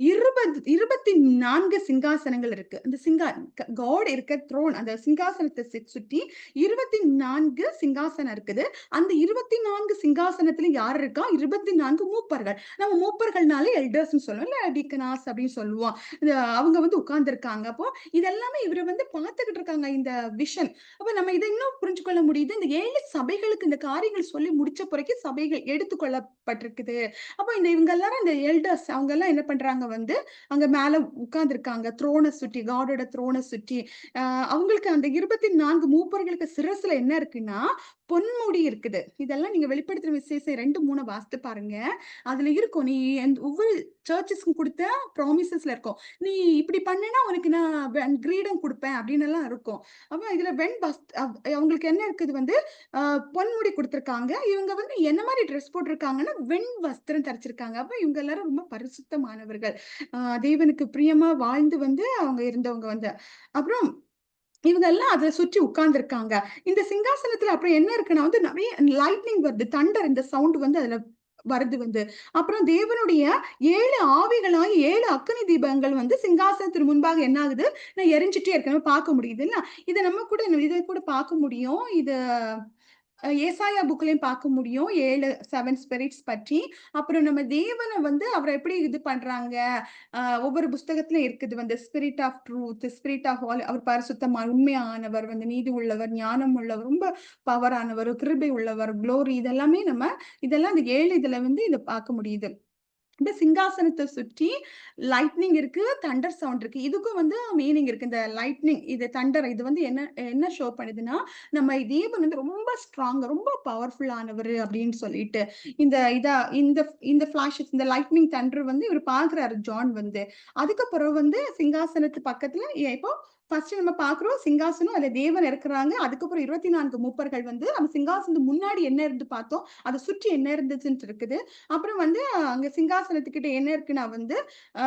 24 சிங்காசனங்கள் இருக்கு. அந்த காட் இருக்க த்ரோன் அந்த சிங்காசனத்த சுற்றி 24 சிங்காசனம் இருக்குது. அந்த 24 சிங்காசனத்திலும் யார் இருக்கா? 24 மூப்பர்கள். நம்ம மூப்பர்கள்னாலே எல்டர்ஸ்ன்னு சொல்லுவோம். இல்ல டீக்கனாஸ் அப்படின்னு சொல்லுவோம். இது அவங்க வந்து உட்கார்ந்திருக்காங்க. அப்போ இதெல்லாமே இவரு வந்து பார்த்துக்கிட்டு இருக்காங்க இந்த விஷன். அப்ப நம்ம இத இன்னும் புரிஞ்சு கொள்ள முடியுது. இந்த 7 சபைகளுக்கு இந்த காரியங்கள் சொல்லி முடிச்ச பிறகு சபைகள் எடுத்துக் கொள்ளப்பட்டிருக்குது. அப்ப இவங்க எல்லாரும் இந்த எல்டர்ஸ் அவங்க எல்லாம் என்ன பண்றாங்க வந்து, அங்க மேல உட்கார்ந்திருக்காங்க. த்ரோன சுற்றி, காடோட த்ரோன சுற்றி. அ அவங்களுக்கு அந்த 24 மூப்பர்களுக்கு சிரசுல என்ன இருக்குன்னா, பொன்முடி இருக்குது. இதெல்லாம் நீங்க வெளிப்படுத்தின விசேஷம் 2, 3 வாசித்து பாருங்க. அதுல இருக்கும். நீ ஒவ்வொரு சர்ச்சஸ்க்கும் குடுத்த ப்ராமிசஸ்ல இருக்கும். நீ இப்படி பண்ணேன்னா உனக்கு நான் கிரீடம் குடுப்பேன் அப்படின்னு எல்லாம் இருக்கும். அப்ப இதுல வெண் வஸ்த் அவ் அவங்களுக்கு என்ன இருக்குது வந்து, அ பொன்முடி குடுத்துருக்காங்க. இவங்க வந்து என்ன மாரி ட்ரெஸ் போட்டிருக்காங்கன்னா, வெண் வஸ்திரம் தரிச்சிருக்காங்க. அப்ப இவங்க எல்லாரும் ரொம்ப பரிசுத்தமானவர்கள். தேவனுக்கு பிரியமா வாழ்ந்து வந்து அவங்க இருந்தவங்க வந்து. அப்புறம் இவங்க எல்லாம் அத சுற்றி உட்கார்ந்திருக்காங்க. இந்த சிங்காசனத்துல அப்புறம் என்ன இருக்குன்னா வந்து நெறைய லைட்னிங் வருது. தண்டர் இந்த சவுண்ட் வந்து அதுல வருது வந்து. அப்புறம் தேவனுடைய 7 ஆவிகளாகி 7 அக்கினி தீபங்கள் வந்து சிங்காசனத்திற்கு முன்பாக என்ன ஆகுது? நான் எரிஞ்சுட்டே இருக்கு. நம்ம பார்க்க முடியுதுல்ல. இத கூட பார்க்க முடியும். ஏசாயா புக்லயும் பார்க்க முடியும். 7 ஸ்பிரிட்ஸ் பற்றி. அப்புறம் நம்ம தேவன வந்து அவர எப்படி இது பண்றாங்க? ஒவ்வொரு புஸ்தகத்திலும் இருக்குது வந்து spirit of truth, spirit of அவர் பரிசுத்தமா உண்மையானவர் வந்து நீதி உள்ளவர், ஞானம் உள்ளவர், ரொம்ப பவரானவர், கிருபை உள்ளவர், குளோரி இதெல்லாம் இந்த 7 இதுல வந்து இத பார்க்க முடியுது. இந்த சிங்காசனத்த சுற்றி லைட்னிங் இருக்கு, தண்டர் சவுண்ட் இருக்கு. இதுக்கும் வந்து மீனிங் இருக்கு. இந்த லைட்னிங், இது வந்து என்ன என்ன ஷோ பண்ணுதுன்னா, நம்ம தேவன் வந்து ரொம்ப ஸ்ட்ராங்கா, ரொம்ப பவர்ஃபுல்லானவரு அப்படின்னு சொல்லிட்டு, இந்த இதா இந்த இந்த ஃபிளாஷஸ் இந்த லைட்னிங் தண்டர் வந்து இவரு பார்க்குறாரு ஜான் வந்து. அதுக்கப்புறம் வந்து சிங்காசனத்து பக்கத்துல இப்போ ஃபர்ஸ்ட் நம்ம பார்க்குறோம் சிங்காசனம், அதுல தேவன் இருக்கிறாங்க. அதுக்கப்புறம் 24 மூப்பர்கள் வந்து நம்ம சிங்காசனத்துக்கு முன்னாடி என்ன இருந்து பார்த்தோம், அத சுற்றி என்ன இருந்துச்சுன்ட்டு இருக்குது. அப்புறம் வந்து அங்க சிங்காசனத்துக்கிட்ட என்ன இருக்குன்னா வந்து, ஆ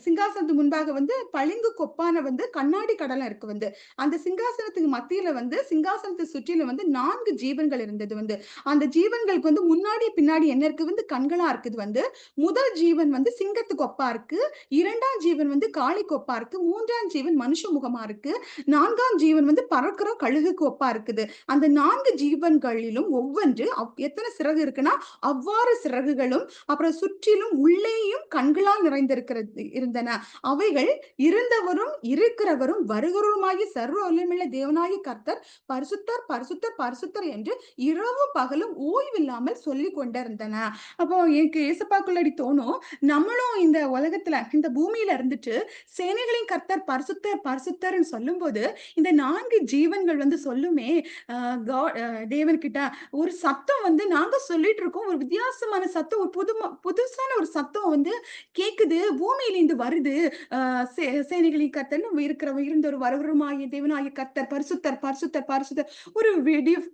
சிங்காசனத்துக்கு முன்பாக வந்து பளிங்கு கொப்பான வந்து கண்ணாடி கடலம் இருக்கு வந்து. அந்த சிங்காசனத்துக்கு மத்தியில வந்து சிங்காசனத்த சுற்றிலும் வந்து 4 ஜீவன்கள் இருந்தது வந்து. அந்த ஜீவன்களுக்கு வந்து முன்னாடி, பின்னாடி என்ன இருக்கு வந்து கண்களா இருக்குது வந்து. முதல் ஜீவன் வந்து சிங்கத்துக்கு ஒப்பா இருக்கு. 2ஆம் ஜீவன் வந்து காளைக்கு ஒப்பா இருக்கு. 3ஆம் ஜீவன் மனுஷ முகமா இருக்கு. 4ஆம் ஜீவன் வந்து பறக்கிற கழுகுக்கு ஒப்பா இருக்குது. அந்த 4 ஜீவன்களிலும் ஒவ்வொன்று எத்தன சிறகு இருக்குன்னா, அவ்வாறு சிறகுகளும், அப்புறம் சுற்றிலும் உள்ளேயும் கண்களால் நிறைந்திருக்கிறது இருந்தன. அவைகள் இருந்தவரும், இருக்கிறவரும், வருகிறவருமாகிய சர்வ வல்லமையுள்ள தேவனாகிய கர்த்தர் பரிசுத்தர், பரிசுத்தர், பரிசுத்தர் என்று இரவும் பகலும் ஓய்வில்லாமல் சொல்லிக் கொண்டிருந்தன. அப்போ எனக்கு ஏசப்பாக்குள்ளடி தோணும், நம்மளும் இந்த உலகத்துல, இந்த பூமியில இருந்துட்டு சேனைகளின் கர்த்தர் பரிசுத்தர், பரிசுத்தர்ன்னு சொல்லும்போது, இந்த 4 ஜீவன்கள் வந்து சொல்லுமே, அ கா அ தேவன்கிட்ட ஒரு சத்தம் வந்து நாங்க சொல்லிட்டு இருக்கோம். ஒரு வித்தியாசமான சத்தம், ஒரு புதுசான ஒரு சத்தம் வந்து கேக்குது. பூமியிலிருந்து வருது. சேனைகளின் கர்த்தர்ன்னு இருக்கிறவர் இருந்தவர் வருவருமாகிய தேவனாகிய கர்த்தர் பரிசுத்தர், பரிசுத்தர், பரிசுத்தர்.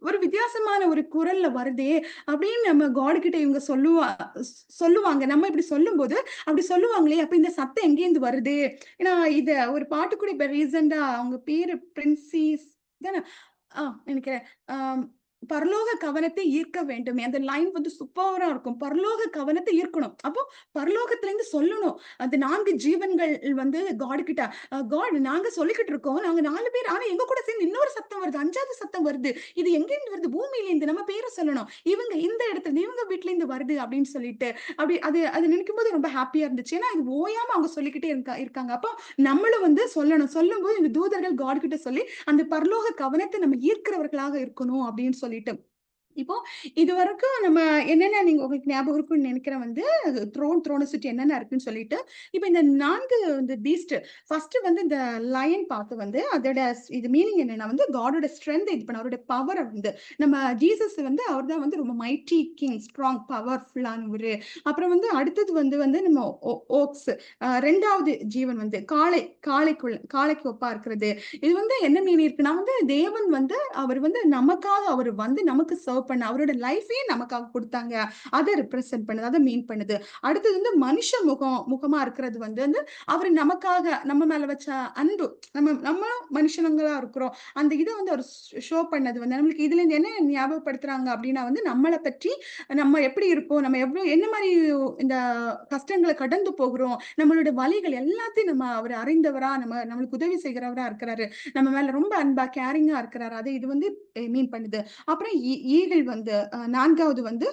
ஒரு வித்தியாசமான ஒரு குரல்ல வருதே அப்படின்னு நம்ம காட் கிட்ட இவங்க சொல்லுவாங்க. நம்ம இப்படி சொல்லும்போது அப்படி சொல்லுவாங்களே, அப்ப இந்த சத்தம் எங்கேருந்து வருது? ஏன்னா இத ஒரு பாட்டு கூட இப்ப ரீசென்ட்டா அவங்க பேரு பிரின்சிஸ் தான? நினைக்கிறேன். ஆம். பரலோக கவனத்தை ஈர்க்க வேண்டுமே. அந்த லைன் வந்து சூப்பரா இருக்கும். பரலோக கவனத்தை ஈர்க்கணும். அப்போ பரலோகத்திலேருந்து சொல்லணும். அந்த 4 ஜீவன்கள் வந்து காட் கிட்ட, காட் நாங்க சொல்லிக்கிட்டு இருக்கோம். நாங்க 4 பேர். ஆனா எங்க கூட சேர்ந்து இன்னொரு சத்தம் வருது. 5வது சத்தம் வருது. இது எங்கேருந்து வருது? பூமியிலேருந்து. நம்ம பேர சொல்லணும். இவங்க இந்த இடத்துல இவங்க வீட்லேருந்து வருது அப்படின்னு சொல்லிட்டு, அப்படி அது அது நினைக்கும்போது ரொம்ப ஹேப்பியா இருந்துச்சு. ஏன்னா, இது ஓயாம அவங்க சொல்லிக்கிட்டே இருக்காங்க. அப்போ நம்மளும் வந்து சொல்லணும். சொல்லும்போது இந்த தூதர்கள் காட் கிட்ட சொல்லி, அந்த பரலோக கவனத்த நம்ம ஈர்க்கிறவர்களாக இருக்கணும் அப்படின்னு சொல்லிட்டு. இப்போ இதுவரைக்கும் நம்ம என்னென்ன நீங்க உங்களுக்கு ஞாபகம் இருக்கும்னு நினைக்கிறேன் வந்து, த்ரோன சுத்தி என்னென்ன இருக்குன்னு சொல்லிட்டு, இப்ப இந்த 4 இந்த பீஸ்ட் ஃபர்ஸ்ட் வந்து இந்த லயன் பார்த்து வந்து அதோட இது மீனிங் என்னன்னா வந்து காடோட ஸ்ட்ரென்த் இது பண்ண அவருடைய பவர வந்து நம்ம ஜீசஸ் வந்து அவர் தான் வந்து ரொம்ப மைட்டி கிங், ஸ்ட்ராங், பவர்ஃபுல்லானவரு. அப்புறம் வந்து அடுத்தது வந்து வந்து நம்ம ஓக்ஸ் 2வது ஜீவன் வந்து காளைக்கு ஒப்பா இருக்கிறது. இது வந்து என்ன மீனிங் இருக்குன்னா வந்து தேவன் வந்து அவர் வந்து நமக்காக அவர் வந்து நமக்கு சர்வ் பண்ண அவரோட லைஃபே நமக்காக குடுத்தாங்க. அத ரெப்ரசன்ட் பண்ணுது. அத மீன் பண்ணுது. அடுத்தது வந்து மனுஷ முகமா இருக்கிறது வந்து வந்து அவரு நமக்காக நம்ம மேல வச்ச அன்பு. நம்மளும் மனுஷங்களா இருக்கிறோம். அந்த இத வந்து அவர் ஷோ பண்ணது வந்து நம்மளுக்கு இதுலருந்து என்ன ஞாபகப்படுத்துறாங்க அப்டின்னா வந்து நம்மள பற்றி நம்ம எப்படி இருப்போம்? நம்ம என்ன மாரி இந்த கஷ்டங்கள கடந்து போகிறோம்? நம்மளோட வலிகள் எல்லாத்தையும் அவர் அறிந்தவரா, நம்மளுக்கு உதவி செய்கிறவரா இருக்கிறாரு. நம்ம மேல ரொம்ப அன்பா, கேரிங்கா இருக்கிறாரு. அது இது வந்து மீன் பண்ணுது. அப்புறம் ஈகிள் வந்து 4வது வந்து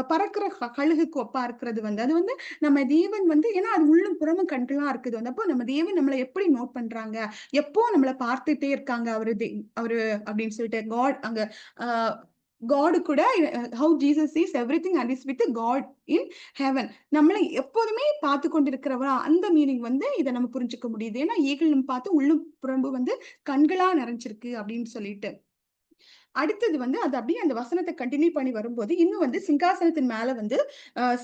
பறக்கிற கழுகுக்கு ஒப்பா இருக்கிறது வந்து, அது வந்து நம்ம தேவன் வந்து ஏன்னா அது உள்ளும் புறமும் கண்களா இருக்குது வந்து. அப்போ நம்ம தேவன் நம்மள எப்படி நோட் பண்றாங்க? எப்போ நம்மள பார்த்துட்டே இருக்காங்க அவரு அப்படின்னு சொல்லிட்டு அங்க அ காட் கூட how Jesus sees everything and is with God in heaven. நம்மள எப்போதுமே பார்த்து கொண்டிருக்கிறவரா அந்த மீனிங் வந்து இத நம்ம புரிஞ்சுக்க முடியுது. ஏன்னா ஈகிள் பார்த்து உள்ளும் புறம்பு வந்து கண்களா நிறைஞ்சிருக்கு அப்படின்னு சொல்லிட்டு. அடுத்தது வந்து அது அப்படியே அந்த வசனத்த கன்டின்யூ பண்ணி வரும்போது, இன்னும் வந்து சிங்காசனத்தின் மேல வந்து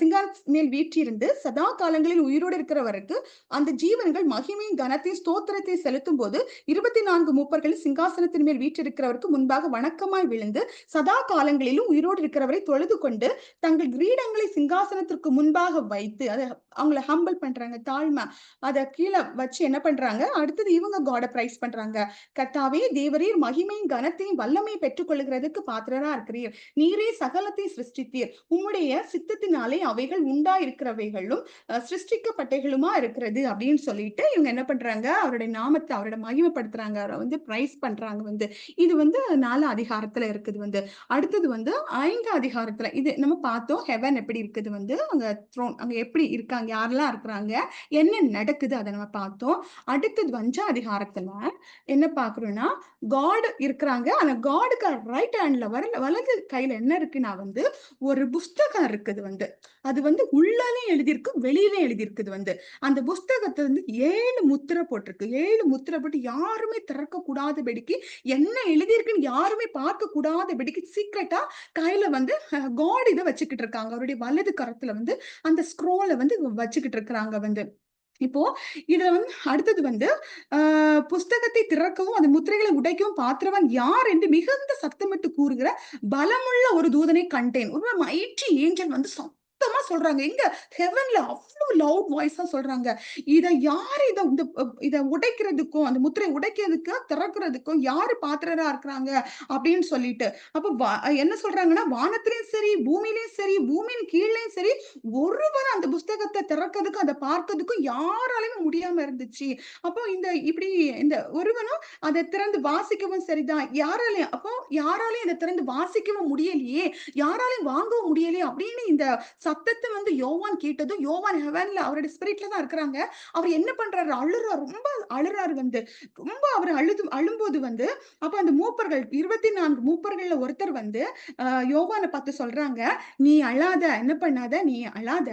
சிங்காசனத்தின் மேல் வீற்றிருந்து சதா காலங்களில் உயிரோடு இருக்கிறவருக்கு அந்த ஜீவன்கள் மகிமையும், கனத்தையும், ஸ்தோத்திரத்தையும் செலுத்தும்போது 24 மூப்பர்கள் சிங்காசனத்தின் மேல் வீற்றிருக்கிறவருக்கு முன்பாக வணக்கமாய் விழுந்து, சதா காலங்களிலும் உயிரோடு இருக்கிறவரை தொழுது கொண்டு, தங்கள் கிரீடங்களை சிங்காசனத்திற்கு முன்பாக வைத்து, அத அவங்கள ஹம்பிள் பண்றாங்க. தாழ்மை. அத கீழ வச்சு என்ன பண்றாங்க, அடுத்தது இவங்க காட பிரைஸ் பண்றாங்க. கர்த்தாவே தேவரீர் மகிமையும் கனத்தையும் வல்லமையும் பெற்றுக்கொள்கிறதற்கு பாத்திரரா இருக்கிறீர். நீரே சகலத்தை சிருஷ்டித்தீர். உம்முடைய சித்தத்தினாலே அவைகள் உண்டாயிருக்கிறவைகளும் சிருஷ்டிக்கப்பட்டவைகளுமா இருக்கிறது அப்படின்னு சொல்லிட்டு இவங்க என்ன பண்றாங்க, அவருடைய நாமத்தை அவரோட மகிமைப்படுத்துறாங்க. அவரை வந்து பிரைஸ் பண்றாங்க வந்து. இது வந்து 4 அதிகாரத்துல இருக்குது வந்து. அடுத்தது வந்து 5 அதிகாரத்துல இது நம்ம பார்த்தோம். ஹெவன் எப்படி இருக்குது வந்து, அங்க த்ரோன் அங்க எப்படி இருக்காங்க, யாரெல்லாம் இருக்கிறாங்க, என்ன நடக்குது அத நம்ம பார்த்தோம். அடுத்தது 5 அதிகாரத்துல என்ன பார்க்கிறோம்னா, காட் இருக்கிறாங்க. ஆனா காடுக்கு ரைட் ஹேண்ட்ல வலது கையில என்ன இருக்குன்னா வந்து, ஒரு புஸ்தகம் இருக்குது வந்து. அது வந்து உள்ளயும் எழுதியிருக்கு, வெளியிலயும் எழுதியிருக்குது வந்து. அந்த புஸ்தகத்துல வந்து 7 முத்திரை போட்டிருக்கு. 7 முத்திரை போட்டு யாருமே திறக்க கூடாதபடிக்கு, என்ன எழுதியிருக்குன்னு யாருமே பார்க்க கூடாதபடிக்கு சீக்ரெட்டா கையில வந்து காட் இத வச்சுக்கிட்டு இருக்காங்க. அவருடைய வலது கரத்துல வந்து அந்த ஸ்க்ரோல வந்து வச்சுக்கிட்டு இருக்கிறாங்க வந்து. இப்போ இதுல வந்து அடுத்தது வந்து புஸ்தகத்தை திறக்கவும் அது முத்திரைகளை உடைக்கவும் பாத்திரவன் யார் என்று மிகுந்த சத்தமிட்டு கூறுகிற பலமுள்ள ஒரு தூதனை கண்டேன். ஒரு மைட்டி ஏஞ்சல் வந்து சத்தமா சொல்றாங்க. எங்க ஹெவன்ல அவ்ளோ லவுட் வாய்ஸா சொல்றாங்க. இத யாரு இத உடைக்கிறதுக்கும், அந்த முத்திரைய உடைக்கிறதுக்கும், திறக்கிறதுக்கும் யாரு பாத்திரரா இருக்கிறாங்க அப்படின்னு சொல்லிட்டு. அப்ப என்ன சொல்றாங்கன்னா, வானத்திலயும் சரி, பூமியிலயும் சரி, பூமியின் கீழயும் சரி, ஒருவரும் அந்த புஸ்தகத்த திறக்கிறதுக்கும், அத பார்க்கிறதுக்கும் யாராலயும் முடியாம இருந்துச்சு. அப்போ இப்படி இந்த ஒருவனும் அத திறந்து வாசிக்கவும் சரிதான். யாராலயும் இத திறந்து வாசிக்கவும் முடியலையே! யாராலயும் வாங்கவும் முடியலையே! அப்படின்னு இந்த சத்தத்த வந்து யோவான் கேட்டதும், யோவான் ஹெவன்ல அவருடைய ஸ்பிரிட்ல தான் இருக்கிறாங்க. அவர் என்ன பண்றாரு? அழுறார். ரொம்ப அழுறாரு வந்து. ரொம்ப அவர் அழும்போது வந்து, அப்ப அந்த மூப்பர்கள் 24 மூப்பர்கள்ல ஒருத்தர் வந்து, யோவான பார்த்து சொல்றாங்க, "நீ அழாத. என்ன பண்ணாத. நீ அழாத.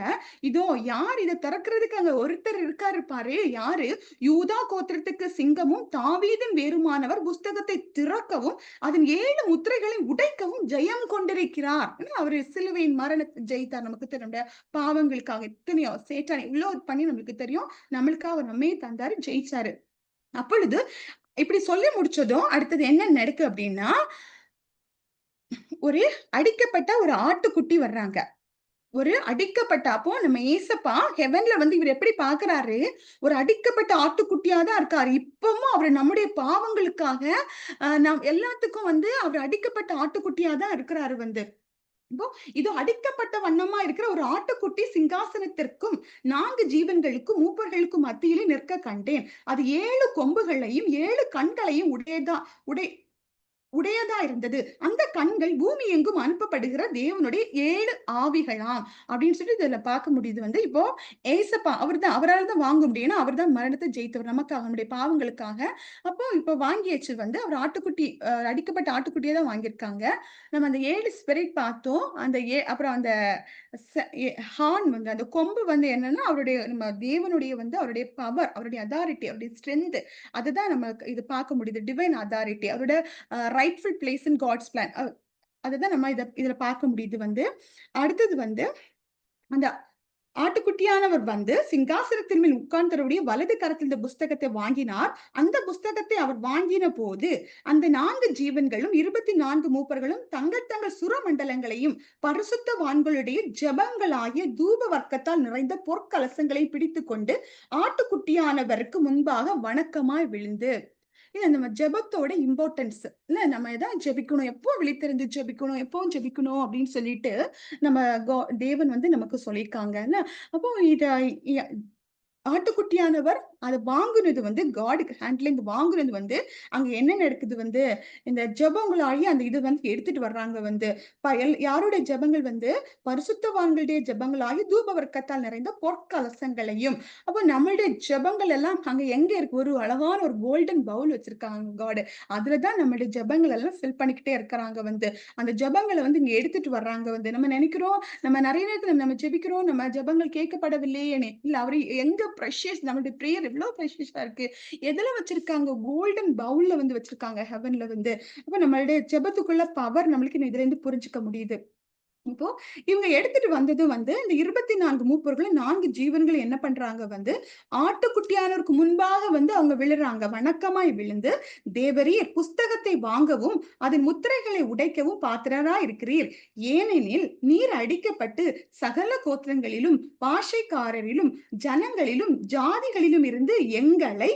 இதோ யார் இத திறக்கிறதுக்கு அங்க ஒருத்தர் இருக்காரு பாரு. யாரு? யூதா கோத்திரத்துக்கு சிங்கமும், தாவீதின் வேருமானவர் புஸ்தகத்தை திறக்கவும், அதன் 7 முத்திரைகளை உடைக்கவும் ஜெயம் கொண்டிருக்கிறார்." ஏன்னா அவரு சிலுவையின் மரணத்தை ஜெயித்தார். நமக்கு தெரியும். நம்முடைய பாவங்களுக்காக எத்தனையோ சேட்டான் எவ்வளோ பண்ணி நம்மளுக்கு தெரியும். நம்மளுக்காக அவர் நம்மையே தந்தாரு, ஜெயிச்சாரு. அப்பொழுது இப்படி சொல்லி முடிச்சதும், அடுத்தது என்ன நடக்கு அப்படின்னா, ஒரு அடிக்கப்பட்ட ஒரு ஆட்டுக்குட்டி வர்றாங்க. ஒரு அடிக்கப்பட்ட அப்போ நம்ம ஏசப்பா ஹெவன்ல வந்து இவரு எப்படி பார்க்கிறாரு, ஒரு அடிக்கப்பட்ட ஆட்டுக்குட்டியா தான் இருக்காரு. இப்பவும் அவரு நம்முடைய பாவங்களுக்காக, நாம் எல்லாத்துக்கும் வந்து அவரு அடிக்கப்பட்ட ஆட்டுக்குட்டியா தான் இருக்கிறாரு வந்து. இப்போ இதோ அடிக்கப்பட்ட வண்ணமா இருக்கிற ஒரு ஆட்டுக்குட்டி சிங்காசனத்திற்கும் 4 ஜீவன்களுக்கும் மூப்பர்களுக்கும் மத்தியிலே நிற்க கண்டேன். அது 7 கொம்புகளையும் 7 கண்களையும் உடை உடையதா இருந்தது. அந்த கண்கள் பூமி எங்கும் அனுப்பப்படுகிற தேவனுடைய 7 ஆவிகளாம். அப்படின்னு சொல்லி இதுல பார்க்க முடியுது வந்து. இப்போ ஏசப்பா அவரால தான் வாங்க முடியும். ஏன்னா அவர் தான் மரணத்தை ஜெயித்தவர். நமக்காக, நம்முடைய பாவங்களுக்காக. அப்போ இப்போ வாங்கியாச்சு வந்து. அவர் ஆட்டுக்குட்டி அடிக்கப்பட்ட ஆட்டுக்குட்டிய தான் வாங்கியிருக்காங்க. நம்ம அந்த 7 ஸ்பிரிட் பார்த்தோம். அப்புறம் அந்த ச எ ஹார்ன் வந்து அந்த கொம்பு வந்து என்னன்னா, நம்ம தேவனுடைய வந்து அவருடைய பவர், அவருடைய அதாரிட்டி, அவருடைய ஸ்ட்ரென்த் அதுதான் நம்ம இது பார்க்க முடியுது. Divine authority. அவரோட rightful place in God's plan. அதுதான் நம்ம இதுல பார்க்க முடியுது வந்து. அடுத்தது வந்து அந்த ஆட்டுக்குட்டியானவர் வந்து சிங்காசனத்தின் மேல் உட்கார்ந்தவருடைய வலது கரத்தில் இந்த புஸ்தகத்தை வாங்கினார். அந்த புஸ்தகத்தை அவர் வாங்கின போது, அந்த 4 ஜீவன்களும் 24 மூப்பர்களும் தங்கள் தங்கள் சுரமண்டலங்களையும் பரிசுத்தவான்களுடைய ஜெபங்களாகிய தூப வர்க்கத்தால் நிறைந்த பொற்கலசங்களை பிடித்துக்கொண்டு ஆட்டுக்குட்டியானவருக்கு முன்பாக வணக்கமாய் விழுந்து இல்ல நம்ம ஜெபத்தோட இம்பார்ட்டன்ஸ் இல்ல நம்ம எதான் ஜெபிக்கணும், எப்போ விழித்திருந்து ஜெபிக்கணும், எப்பவும் ஜெபிக்கணும் அப்படின்னு சொல்லிட்டு நம்ம தேவன் வந்து நமக்கு சொல்லியிருக்காங்கல்ல. அப்போ ஆட்டுக்குட்டியானவர் அத வாங்குனது வந்து காட்க்கு ஹேண்ட்லிங் வாங்குனது வந்து, அங்க என்ன நடக்குது வந்து, இந்த ஜெபங்களாகி அந்த இது வந்து எடுத்துட்டு வர்றாங்க வந்து. யாருடைய ஜெபங்கள் வந்து, பரிசுத்தவான்களுடைய ஜெபங்களாகி தூப வர்க்கத்தால் நிறைந்த பொற்கலசங்களையும். அப்ப நம்மளுடைய ஜெபங்கள் எல்லாம் அங்க எங்க இருக்கு? ஒரு அழகான ஒரு கோல்டன் பவுல் வச்சிருக்காங்க காட். அதுல தான் நம்மளுடைய ஜெபங்கள் எல்லாம் ஃபில் பண்ணிக்கிட்டே இருக்கிறாங்க வந்து. அந்த ஜெபங்கள வந்து இங்க எடுத்துட்டு வர்றாங்க வந்து. நம்ம நெனைக்கிறோம், நம்ம நெறைய நேரத்துல நம்ம ஜெபிக்கிறோம், நம்ம ஜெபங்கள் கேட்கப்படவில்லையேன்னு. இல்ல அவரு எங்க பிரஷியஸ் நம்மளுடைய பிரேயர் எவ்ளோ பிரஷியஸா இருக்கு. எதுல வச்சிருக்காங்க? கோல்டன் பவுல்ல வந்து வச்சிருக்காங்க ஹெவன்ல வந்து. அப்ப நம்மளுடைய ஜெபத்துக்குள்ள பவர் நம்மளுக்கு இதுலருந்து புரிஞ்சுக்க முடியுது. இப்போ இவங்க எடுத்துட்டு வந்தது வந்து இந்த 24 மூப்பர்களும் 4 ஜீவன்களும் என்ன பண்றாங்க வந்து ஆட்டுக்குட்டியானவருக்கு முன்பாக வந்து அவங்க விழுறாங்க. வணக்கமாய் விழுந்து, தேவரீர் புஸ்தகத்தை வாங்கவும் அதன் முத்திரைகளை உடைக்கவும் பாத்திரராய் இருக்கிறீர். ஏனெனில் நீர் அடிக்கப்பட்டு சகல கோத்திரங்களிலும் பாஷைக்காரரிலும் ஜனங்களிலும் ஜாதிகளிலும் இருந்து எங்களை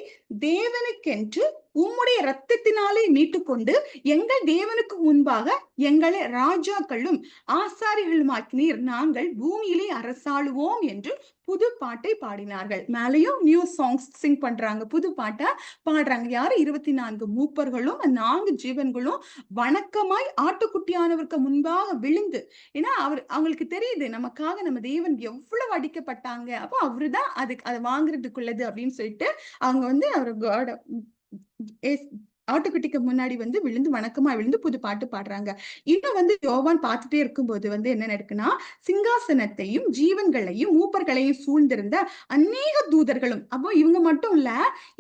தேவனுக்கென்று உம்முடைய இரத்தத்தினாலே மீட்டுக்கொண்டு எங்கள் தேவனுக்கு முன்பாக எங்களை ராஜாக்களும் ஆசாரிகளுமாக்கினீர். நாங்கள் பூமியிலே அரசாளுவோம் என்று புது பாட்டை பாடினார்கள். மேலேயும் நியூ சாங்ஸ் சிங் பண்றாங்க. புது பாட்டா பாடுறாங்க. யாரு? 24 மூப்பர்களும் 4 ஜீவன்களும் வணக்கமாய் ஆட்டுக்குட்டியானவருக்கு முன்பாக விழுந்து. ஏன்னா அவங்களுக்கு தெரியுது நமக்காக நம்ம தேவன் எவ்வளவு அடிக்கப்பட்டாங்க. அப்போ அவருதான் அத வாங்குறதுக்குள்ளது அப்படின்னு சொல்லிட்டு அவங்க வந்து அவர் ஏஸ் ஆட்டுக்குட்டிக்கு முன்னாடி வந்து விழுந்து வணக்கமா விழுந்து புது பாட்டு பாடுறாங்க. இத வந்து யோவான் பார்த்துட்டே இருக்கும்போது வந்து என்ன நடக்குன்னா, சிங்காசனத்தையும், ஜீவன்களையும், மூப்பர்களையும் சூழ்ந்திருந்த அநேக தூதர்களும், அப்போ இவங்க மட்டும் இல்ல,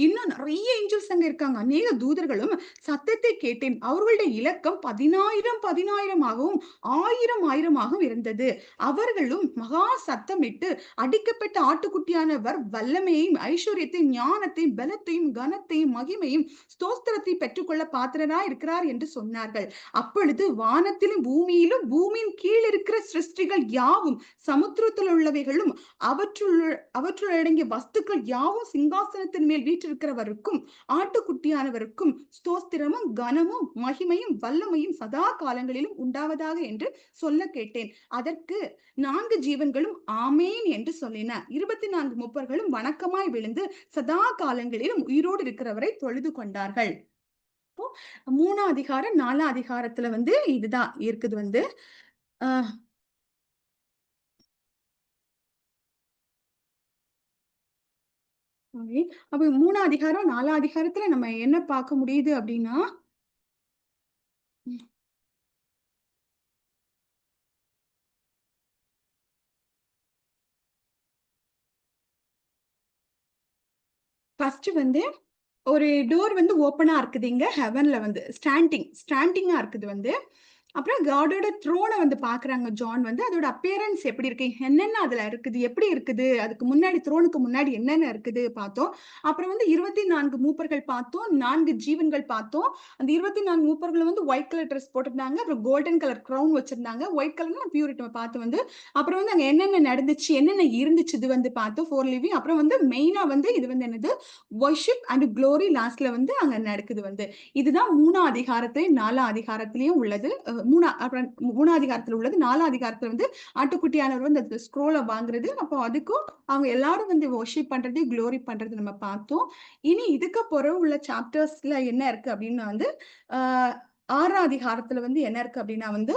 இன்னும் நெறைய ஏஞ்சல்ஸ் அங்க இருக்காங்க. அநேக தூதர்களும் சத்தத்தை கேட்டேன். அவர்களுடைய இலக்கம் 10,000 10,000ஆகவும் 1000 1000ஆகவும் இருந்தது. அவர்களும் மகா சத்தமிட்டு அடிக்கப்பட்ட ஆட்டுக்குட்டியானவர் வல்லமையையும், ஐஸ்வர்யத்தையும், ஞானத்தையும், பலத்தையும், கனத்தையும், மகிமையும், ஸ்தோத்திரத்தையும் கிரீடத்தை பெற்றுக்கொள்ள பாத்திரரா இருக்கிறார் என்று சொன்னார்கள். அப்பொழுது வானத்திலும் பூமியிலும் பூமியின் கீழ் இருக்கிற சிருஷ்டிகள் யாவும் சமுத்திரத்தில் உள்ளவைகளும் அவற்றுள் அடங்கிய வஸ்துக்கள் யாவும் சிங்காசனத்தின் மேல் வீற்றிருக்கிறவருக்கும் ஆட்டுக்குட்டியானவருக்கும் ஸ்தோத்திரமும் கனமும் மகிமையும் வல்லமையும் சதா காலங்களிலும் உண்டாவதாக என்று சொல்ல கேட்டேன். அதற்கு 4 ஜீவன்களும் ஆமேன் என்று சொல்லின. 24 மூப்பர்களும் வணக்கமாய் விழுந்து சதா காலங்களிலும் உயிரோடு இருக்கிறவரை தொழுது கொண்டார்கள். 3ஆம் அதிகாரம் 4ஆம் அதிகாரத்துல வந்து இதுதான் இருக்குது வந்து அப்ப 3ஆம் அதிகாரம் 4ஆம் அதிகாரத்துல நம்ம என்ன பார்க்க முடியுது அப்படின்னா ஃபர்ஸ்ட் வந்து ஒரு டோர் வந்து ஓப்பனா இருக்குது இங்க ஹெவன்ல வந்து ஸ்டாண்டிங்கா இருக்குது வந்து. அப்புறம் காடோட த்ரோனை வந்து பாக்குறாங்க ஜான் வந்து. அதோட அப்பியரன்ஸ் எப்படி இருக்கு, என்னென்ன அதுல இருக்குது, எப்படி இருக்குது, அதுக்கு முன்னாடி த்ரோனுக்கு முன்னாடி என்னென்ன இருக்குது பார்த்தோம். அப்புறம் வந்து 24 மூப்பர்கள் பார்த்தோம், 4 ஜீவன்கள் பார்த்தோம். அந்த 24 மூப்பர்கள் வந்து ஒயிட் கலர் ட்ரெஸ் போட்டிருந்தாங்க, அப்புறம் கோல்டன் கலர் க்ரௌன் வச்சிருந்தாங்க. ஒயிட் கலர்னா பியூரிட்டி பார்த்து வந்து அப்புறம் வந்து அங்க என்னென்ன நடந்துச்சு, என்னென்ன இருந்துச்சு இது வந்து பார்த்தோம் 4 லிவிங். அப்புறம் வந்து மெயினா வந்து இது வந்து என்னது வர்ஷிப் அண்ட் க்ளோரி லாஸ்ட்ல வந்து அங்க நடக்குது வந்து. இதுதான் 3ஆம் அதிகாரத்திலையும் 4ஆம் அதிகாரத்திலையும் உள்ளது. 3ஆம் அதிகாரத்துல உள்ளது. 4ஆம் அதிகாரத்துல வந்து ஆட்டுக்குட்டியானவர் வந்து அந்த ஸ்க்ரோலை வாங்குறது. அப்போ அதுக்கும் அவங்க எல்லாரும் வந்து வர்ஷிப் பண்றது, க்ளோரி பண்றது நம்ம பார்த்தோம். இனி இதுக்கு பிறகு உள்ள சாப்டர்ஸ்ல என்ன இருக்கு அப்படின்னு வந்து 6ஆம் அதிகாரத்துல வந்து என்ன இருக்கு அப்படின்னா வந்து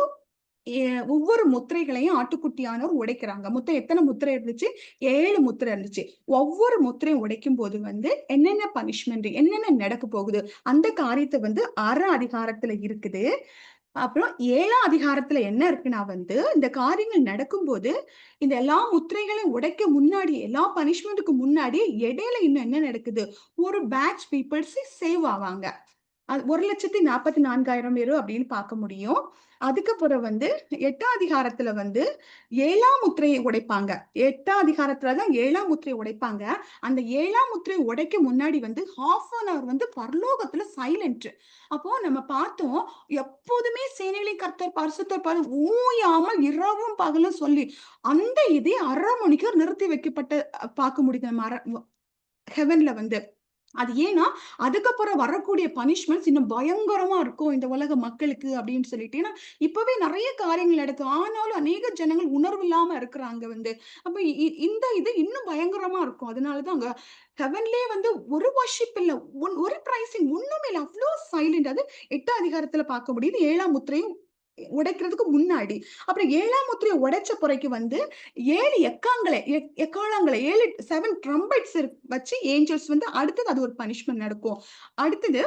ஒவ்வொரு முத்திரைகளையும் ஆட்டுக்குட்டியானவர் உடைக்கிறாங்க. மொத்தம் எத்தனை முத்திரை இருந்துச்சு? 7 முத்திரை இருந்துச்சு. ஒவ்வொரு முத்திரையும் உடைக்கும் போது வந்து என்னென்ன பனிஷ்மெண்ட், என்னென்ன நடக்க போகுது, அந்த காரியத்தை வந்து 6ஆம் அதிகாரத்துல இருக்குது. அப்புறம் 7ஆம் அதிகாரத்துல என்ன இருக்குன்னா வந்து இந்த காரியங்கள் நடக்கும்போது இந்த எல்லா முத்திரைகளையும் உடைக்க முன்னாடி, எல்லா பனிஷ்மெண்ட்டுக்கு முன்னாடி இடையில இன்னும் என்ன நடக்குது, ஒரு பேட்ச் பீப்புள்ஸ் சேவ் ஆவாங்க. 1,44,000 பேரு அப்படின்னு பார்க்க முடியும். அதுக்கப்புறம் வந்து 8ஆம் அதிகாரத்துல வந்து 7ஆம் முத்திரையை உடைப்பாங்க. 8ஆம் அதிகாரத்துலதான் 7ஆம் முத்திரையை உடைப்பாங்க. அந்த 7ஆம் முத்திரையை உடைக்க முன்னாடி வந்து 1/2 an hour வந்து பரலோகத்துல சைலண்ட். அப்போ நம்ம பார்த்தோம், எப்போதுமே சேனைகளின் கர்த்தர் பரிசுத்தர் ஓயாமல் இரவும் பகலும் சொல்லி அந்த இதே 1/2 மணிக்கு நிறுத்தி வைக்கப்பட்ட பார்க்க முடியுது நம்ம ஹெவன்ல வந்து. அது ஏன்னா அதுக்கப்புறம் வரக்கூடிய பனிஷ்மெண்ட்ஸ் இன்னும் பயங்கரமா இருக்கும் இந்த உலக மக்களுக்கு அப்படின்னு சொல்லிட்டு. ஏன்னா இப்பவே நிறைய காரியங்கள் நடக்கும், ஆனாலும் அநேக ஜனங்கள் உணர்வு இல்லாம இருக்கிறாங்க வந்து. அப்ப இந்த இது இன்னும் பயங்கரமா இருக்கும். அதனாலதான் அங்க ஹெவன்லயே வந்து ஒரு வர்ஷிப் இல்ல, ஒரு பிரைசிங் ஒண்ணுமே இல்ல, அவ்வளோ சைலண்ட். அது 8ஆம் அதிகாரத்துல பார்க்க முடியுது, 7ஆம் முத்திரையும் உடைக்கிறதுக்கு முன்னாடி. அப்புறம் 7ஆம் முத்திரையை உடைச்ச பிறகு வந்து 7 எக்காளங்களை 7 ட்ரம்பட்ஸ் வச்சு ஏஞ்சல்ஸ் வந்து அடுத்தது அது ஒரு பனிஷ்மெண்ட் நடக்கும். அடுத்தது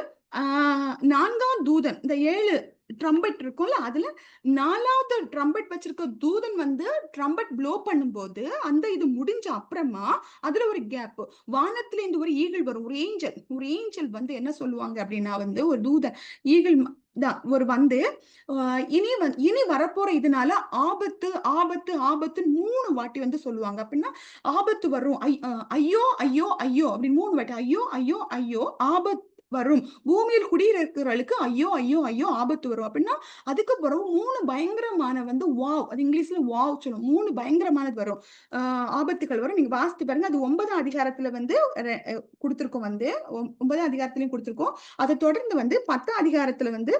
4ஆம் தூதன், இந்த 7 ட்ரம்பட் இருக்கும்ல, அதுல 4வது ட்ரம்பட் வச்சிருக்க தூதன் வந்து ட்ரம்பட் ப்ளோ பண்ணும்போது அந்த இது முடிஞ்ச அப்புறமா அதுல ஒரு கேப், வானத்துல இருந்து ஒரு ஈகிள் வரும், ஒரு ஏஞ்சல் வந்து என்ன சொல்லுவாங்க அப்படின்னா வந்து ஒரு தூதன் ஈகிள் தான் ஒரு வந்து இனி வரப்போற இதனால ஆபத்து ஆபத்து ஆபத்துன்னு 3 வாட்டி வந்து சொல்லுவாங்க. அப்படின்னா ஆபத்து வரும், ஐயோ ஐயோ ஐயோ அப்படின்னு 3 வாட்டி ஐயோ ஐயோ ஐயோ ஆபத்து வரும், பூமியில் குடியிருக்கிறவர்களுக்கு ஐயோ ஐயோ ஐயோ ஆபத்து வரும் அப்படின்னா. அதுக்கு பிறகு 3 பயங்கரமான வந்து வாவ், அது இங்கிலீஷ்ல வாவ் சொல்லும், 3 பயங்கரமானது வரும், ஆபத்துகள் வரும். நீங்க வாசித்து பாருங்க. அது 9ஆம் அதிகாரத்துல வந்து கொடுத்திருக்கோம் வந்து 9ஆம் அதிகாரத்திலையும் கொடுத்திருக்கோம். அதை தொடர்ந்து வந்து 10ஆம் அதிகாரத்துல வந்து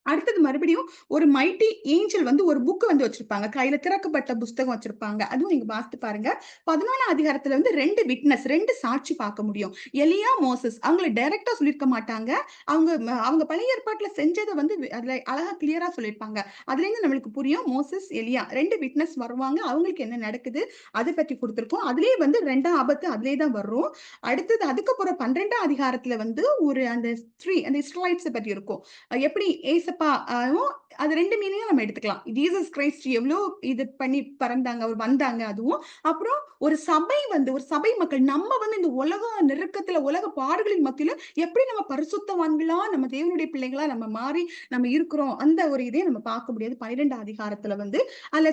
அடுத்தது மறுபடியும் ஒரு மைட்டி ஏஞ்சல் வந்து ஒரு புக் வந்து வச்சிருப்பாங்க, கையில திறக்கப்பட்ட புஸ்தகம் வச்சிருப்பாங்க. அதுவும் நீங்க வாசித்து பாருங்க. 11ஆம் அதிகாரத்துல வந்து 2 சாட்சி பார்க்க முடியும். எலியா, மோசஸ் அவங்களை டைரக்டா சொல்லியிருக்க மாட்டாங்க. அவங்க பழைய ஏற்பாட்டுல செஞ்சதை வந்து அதுல அழகா கிளியரா சொல்லியிருப்பாங்க. அதுல இருந்து நம்மளுக்கு புரியும் மோசஸ் எலியா 2 விட்னஸ் வருவாங்க, அவங்களுக்கு என்ன நடக்குது அதை பற்றி கொடுத்திருக்கோம். அதுலயே வந்து 2ஆம் ஆபத்து அதுலயே தான் வரும். அடுத்தது அதுக்கப்புறம் 12ஆம் அதிகாரத்துல வந்து ஒரு அந்த இஸ்ரேலைட்ஸ் பற்றி இருக்கும், எப்படி ஏசப்பா அது 2 மீனிங்கா நம்ம எடுத்துக்கலாம். ஜீசஸ் கிரைஸ்ட் எவ்ளோ இது பண்ணி பறந்தாங்க, அவர் வந்தாங்க அதுவும். அப்புறம் ஒரு சபை வந்து ஒரு சபை மக்கள் நம்ம வந்து இந்த உலக நெருக்கத்துல, உலக பாடுகளின் மத்தியில எப்படி நம்ம பரிசுத்தவான்களா, நம்ம தேவனுடைய பிள்ளைகளா நம்ம மாறி நம்ம இருக்கிறோம். அந்த ஒரு இதே நம்ம பார்க்க முடியாது. 12 அதிகாரத்துல வந்து அதுல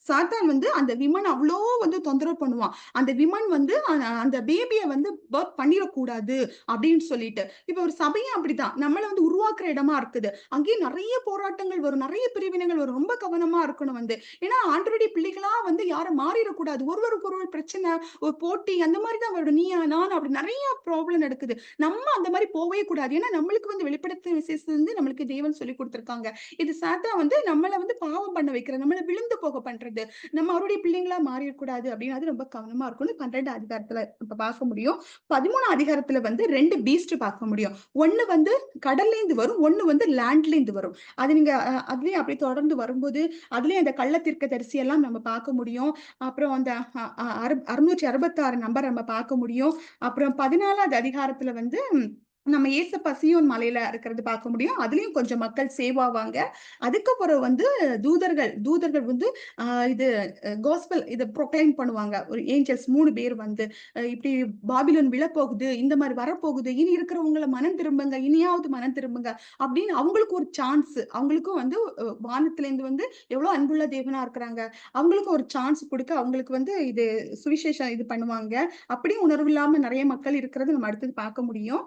சாத்தான் வந்து அந்த விமன் அவ்ளோ வந்து தொந்தரவு பண்ணுவான். அந்த விமன் வந்து அந்த பேபிய வந்து பர்த் பண்ணிறக்கூடாது அப்படின்னு சொல்லிட்டு. இப்ப ஒரு சபையும் அப்படித்தான். நம்மள வந்து உருவாக்குற இடமா இருக்குது. அங்கேயும் நெறைய போராட்டங்கள் வரும். நெறைய பிரிவினைகள் வரும். ரொம்ப கவனமா இருக்கணும் வந்து. ஏன்னா ஆண்டவருடைய பிள்ளைகளா வந்து யாரும் மாறிறக்கூடாது. ஒருவருக்கு ஒருவர் பிரச்சனை, ஒரு போட்டி அந்த மாரி தான் வரும். நீயா, நானா அப்படி நெறைய ப்ராப்ளம் நடக்குது. நம்ம அந்த மாரி போவே கூடாது. ஏன்னா நம்மளுக்கு வந்து வெளிப்படுத்தின விசேஷம் வந்து நம்மளுக்கு தேவன் சொல்லிக் குடுத்திருக்காங்க. இது சாத்தான் வந்து நம்மள வந்து பாவம் பண்ண வைக்கிறது. நம்மள விழுந்து போக பண்றது. நம்ம அவருடைய பிள்ளைங்களா மாறிறக்கூடாது அப்படின்னு அது ரொம்ப கவனமா இருக்கணும். 12 அதிகாரத்துல இப்ப பார்க்க முடியும். 13 அதிகாரத்துல வந்து 2 பீஸ்ட் பார்க்க முடியும். ஒண்ணு வந்து கடல்லேருந்து வரும். ஒண்ணு வந்து லேண்ட்லேருந்து வரும். அது நீங்க அதுலயே அப்படியே தொடர்ந்து வரும்போது, அதுலயும் அந்த கள்ள தீர்க்கதரிசி எல்லாம் நம்ம பார்க்க முடியும். அப்புறம் அந்த அ அ 666 நம்பர் நம்ம பார்க்க முடியும். அப்புறம் 14வது அதிகாரத்துல வந்து நம்ம ஏசப்பா சீயோன் மலையில இருக்கிறது பார்க்க முடியும். அதுலயும் கொஞ்சம் மக்கள் சேவ் ஆவாங்க. அதுக்கப்புறம் வந்து தூதர்கள் வந்து அ இது காஸ்பல் இத ப்ரொக்ளைம் பண்ணுவாங்க. ஒரு ஏஞ்சல்ஸ் 3 பேர் வந்து இப்படி பாபிலோன் விழப்போகுது, இந்த மாரி வரப்போகுது. இனி இருக்கிறவங்கள மனம் திரும்புங்க, இனியாவது மனம் திரும்புங்க அப்படின்னு அவங்களுக்கு ஒரு சான்ஸ். அவங்களுக்கும் வந்து வானத்திலேருந்து வந்து எவ்வளோ அன்புள்ள தேவனா இருக்கிறாங்க. அவங்களுக்கும் ஒரு சான்ஸ் குடுக்க அவங்களுக்கு வந்து இது சுவிசேஷம் இது பண்ணுவாங்க. அப்படியும் உணர்வு இல்லாம நெறைய மக்கள் இருக்கிறத நம்ம அடுத்தது பார்க்க முடியும்.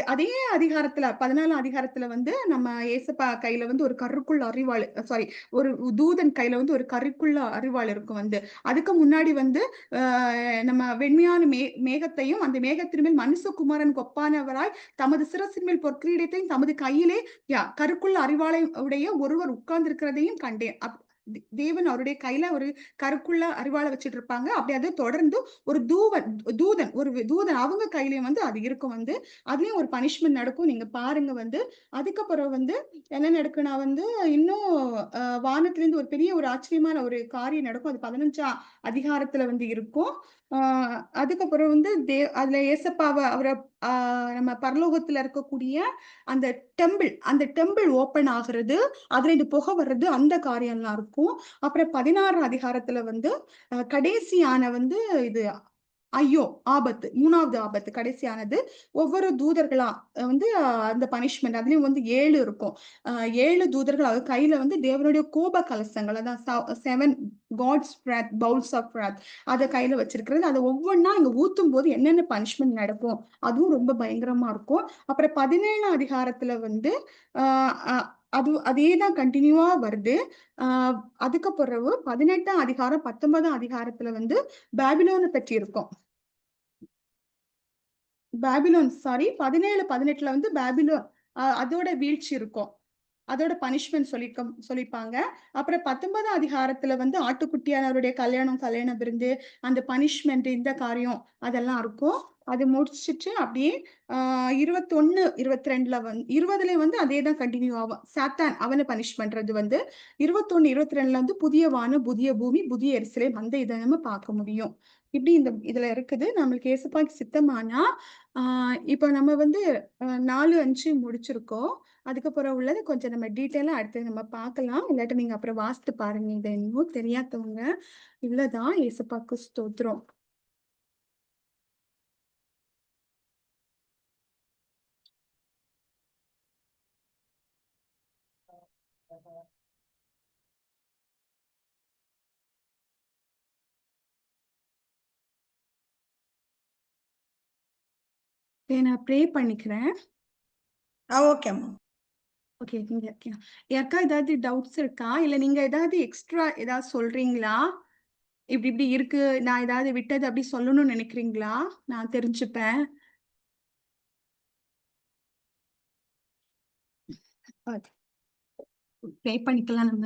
அதே அதிகாரத்துல 14ஆம் அதிகாரத்துல வந்து நம்ம ஏசப்பா கையில வந்து ஒரு கருக்குள்ள அரிவாள் சாரி ஒரு தூதன் கையில வந்து ஒரு கருக்குள்ள அரிவாள் இருக்கும் வந்து. அதுக்கு முன்னாடி வந்து அ நம்ம வெண்மையான மேகத்தையும், அந்த மேகத்தின் மேல் மனுஷகுமாரனுக்கு ஒப்பானவராய் தமது சிரசின் மேல் பொற்கிரீடத்தையும் தமது கையிலே கருக்குள்ள அரிவாளை உடைய ஒருவர் உட்கார்ந்திருக்கிறதையும் கண்டேன். தேவன் அவருடைய கையில ஒரு கருக்குள்ள அரிவாளை வச்சுட்டு இருப்பாங்க. அப்படி அது தொடர்ந்து ஒரு தூதன் அவங்க கையிலயும் வந்து அது இருக்கும் வந்து. அதுலயும் ஒரு பனிஷ்மென்ட் நடக்கும். நீங்க பாருங்க வந்து. அதுக்கப்புறம் வந்து என்ன நடக்கும்னா வந்து, இன்னும் வானத்திலிருந்து ஒரு பெரிய ஒரு ஆச்சரியமான ஒரு காரியம் நடக்கும். அது 15ஆம் அதிகாரத்துல வந்து இருக்கும். ஆ அதுக்கப்புறம் வந்து அதுல ஏசப்பாவ அவர ஆ நம்ம பரலோகத்துல இருக்கக்கூடிய அந்த அந்த டெம்பிள் ஓப்பன் ஆகுறது, அதுலேருந்து புகை வர்றது, அந்த காரியம்லாம் இருக்கும். அப்புறம் 16 அதிகாரத்துல வந்து கடைசியான வந்து இது ஐயோ! ஆபத்து. 3வது ஆபத்து கடைசியானது. ஒவ்வொரு தூதர்களா வந்து அந்த பனிஷ்மென்ட் அதுலயும் வந்து 7 இருக்கும். அ 7 தூதர்கள் அவர் கையில வந்து தேவனுடைய கோப கலசங்கள் அதான் 7 gods wrath bowls of wrath அத கையில வச்சிருக்கிறது. அத ஒவ்வொன்னா இங்க ஊத்தும்போது என்னென்ன பனிஷ்மென்ட் நடக்கும், அதுவும் ரொம்ப பயங்கரமா இருக்கும். அப்புறம் 17ஆம் அதிகாரத்துல வந்து அ அ அதே தான் கன்டினியூவா வருது. அ அதுக்கு பிறகு 18ஆம் அதிகாரம், 19ஆம் அதிகாரத்துல வந்து பாபிலோன பற்றி இருக்கும். பாபிலோன் சாரி 17, 18ல வந்து பாபிலோன் அதோட வீழ்ச்சி இருக்கும். அதோட பனிஷ்மென்ட் சொல்லிப்பாங்க. அப்புறம் 19ஆம் அதிகாரத்துல வந்து ஆட்டுக்குட்டியானவருடைய கல்யாண விருந்து, அந்த பனிஷ்மென்ட் இந்த காரியம் அதெல்லாம் இருக்கும். அது முடிச்சுட்டு அப்படியே ஆ 21, 22ல 20ல வந்து அதே தான் கன்டின்யூ ஆகும். சாத்தான் அவன பனிஷ் பண்றது வந்து 21, 22ல வந்து புதிய வானம், புதிய பூமி, புதிய எருசலேம் அந்த இத நம்ம பார்க்க முடியும். இப்படி இதுல இருக்குது. நம்மளுக்கு இயேசுப்பாக்கு சித்தமானா, ஆ இப்ப நம்ம வந்து 4, 5 முடிச்சிருக்கோம். அதுக்கப்புறம் உள்ளது கொஞ்சம் நம்ம டீட்டெயிலா அடுத்து நம்ம பார்க்கலாம். இல்லாட்டி நீங்க அப்புறம் வாசித்து பாருங்க. இது இன்னும் தெரியாதவங்க. இவ்வளதான். இயேசுப்பாக்கு ஸ்தோத்திரம். நான் ப்ரே பண்ணிக்கிறேன். ஓகேம்மா. ஓகே. நீங்க யாருக்கா ஏதாவது டவுட்ஸ் இருக்கா? இல்ல நீங்க ஏதாவது எக்ஸ்ட்ரா ஏதாவது சொல்றீங்களா? இப்படி இப்படி இருக்கு. நான் ஏதாவது விட்டது அப்படி சொல்லணும்னு நினைக்கிறீங்களா? நான் தெரிஞ்சுப்பேன். அ ப்ரே பண்ணிக்கலாம் நம்ம.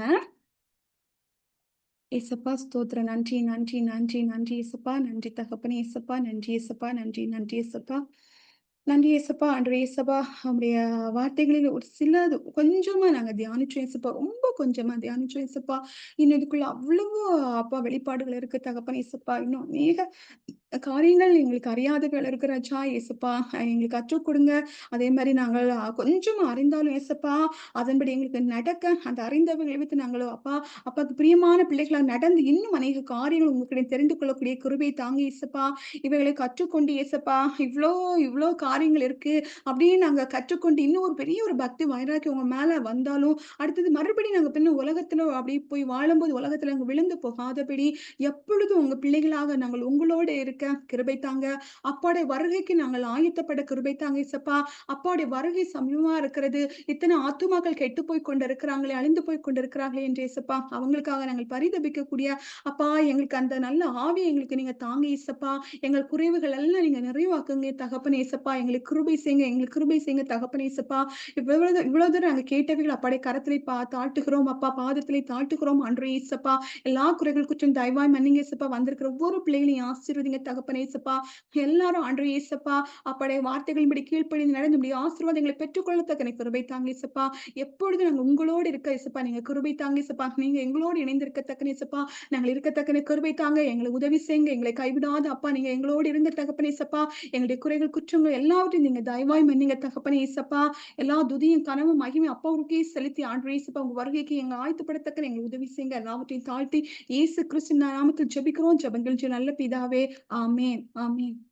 ஏசப்பா ஸ்தோத்திரம். நன்றி, நன்றி, நன்றி, நன்றி ஏசப்பா. நன்றி தகப்பனே ஏசப்பா. நன்றி ஏசப்பா. நன்றி, நன்றி ஏசப்பா. நன்றி ஏசப்பா. ஆண்டவரே ஏசப்பா, உம்முடைய வார்த்தைகளில் ஒரு சிலது கொஞ்சமா நாங்க தியானிச்சோம் ஏசப்பா. ரொம்ப கொஞ்சமா தியானிச்சோம் ஏசப்பா. இன்னும் இதுக்குள்ள அவ்வளவு அப்பா வெளிப்பாடுகள் இருக்கு தகப்பனே ஏசப்பா. இன்னும் அநேக காரியங்கள் எங்களுக்கு அறியாதவைகள் இருக்கு ராஜா. ஏசப்பா எங்களுக்கு கற்றுக் கொடுங்க. அதே மாரி நாங்கள் கொஞ்சம் அறிந்தாலும் ஏசப்பா, அதன்படி எங்களுக்கு நடக்க அந்த அறிந்தவைகளை வைத்து நாங்களும் அப்பா, அப்பாக்கு பிரியமான பிள்ளைகளா நடந்து இன்னும் அநேக காரியங்கள் உங்ககிட்ட தெரிந்து கொள்ளக்கூடிய கிருபை தாங்க ஏசப்பா. இவைகளை கற்றுக்கொண்டு ஏசப்பா, இவ்ளோ இவ்ளோ காரியங்கள் இருக்கு அப்படின்னு நாங்க கற்றுக்கொண்டு இன்னும் ஒரு பெரிய ஒரு பக்தி வைராக்கியம் உங்க மேல வந்தாலும், அடுத்தது மறுபடியும் நாங்க பின்ன உலகத்துல அப்படியே போய் வாழும்போது உலகத்துல நாங்க விழுந்து போகாதபடி எப்பொழுதும் உங்க பிள்ளைகளாக நாங்கள் உங்களோடு இருக்க கிருபை தாங்க. அப்பாவுடைய வருகைக்கு நாங்கள் ஆயத்தப்பட கிருபை தாங்க ஏசப்பா. அப்பாவுடைய வருகை சமீபமா இருக்கிறது. இத்தனை ஆத்துமாக்கள் கெட்டுப் போய் கொண்டிருக்கிறாங்களே, அழிந்து போய் கொண்டிருக்கிறார்களே என்று ஏசப்பா, அவங்களுக்காக நாங்கள் பரிதபிக்கக்கூடிய அப்பா எங்களுக்கு அந்த நல்ல ஆவிய எங்களுக்கு நீங்க தாங்க ஏசப்பா. எங்கள் குறைவுகள் எல்லாம் நீங்க நிறைவாக்குங்க தகப்பனே ஏசப்பா. எங்களுக்கு கிருபை செய்யுங்க, எங்களுக்கு கிருபை செய்யுங்க தகப்பனே ஏசப்பா. இவ்வளவு தூரம் நாங்க கேட்டவைகள் அப்பாடைய கரத்திலே தாழ்த்துகிறோம் அப்பா, பாதத்திலே தாழ்த்துகிறோம் ஆண்டவரே ஏசப்பா. எல்லா குறைகள் குற்றம் தயவாய் மன்னிங்க ஏசப்பா. வந்திருக்கிற ஒவ்வொரு பிள்ளைகளையும் ஆசீர்வதிங்க தகப்பனே ஏசப்பா. எல்லாரும் ஆண்டவரே ஏசப்பா, அப்படைய வார்த்தைகளின்படி கீழ்ப்படிந்து நடந்து முடிய ஆசீர்வாதங்களை பெற்றுக்கொள்ளத்தக்க கிருபை தாங்க ஏசப்பா. எப்பொழுதும் நாங்க உங்களோடு இருக்க ஏசப்பா. நீங்க கிருபை தாங்க ஏசப்பா. நீங்க எங்களோடு இணைந்திருக்கத்தக்க ஏசப்பா. நாங்கள் இருக்கத்தக்க கிருபை தாங்க. எங்களுக்கு உதவி செய்யுங்க. எங்களை கைவிடாத அப்பா நீங்க எங்களோடு இருங்க தகப்பனே ஏசப்பா. எங்களுடைய குறைகள், குற்றங்கள் எல்லாவற்றையும் நீங்க தயவாய் மன்னிங்க தகப்பனே ஏசப்பா. எல்லா துதியும், கனவும், மகிமையும் அப்பாவுக்கே செலுத்தி ஆண்டவரே இயேசுப்பா உங்க வருகைக்கு எங்க ஆயத்தப்படத்தக்க எங்களுக்கு உதவி செய்யுங்க. எல்லாவற்றையும் தாழ்த்தி இயேசு கிறிஸ்துவின் நாமத்தில் ஜெபிக்கிறோம். ஜெபங்கள் நல்ல பிதாவே. ஆமென். ஆமென்.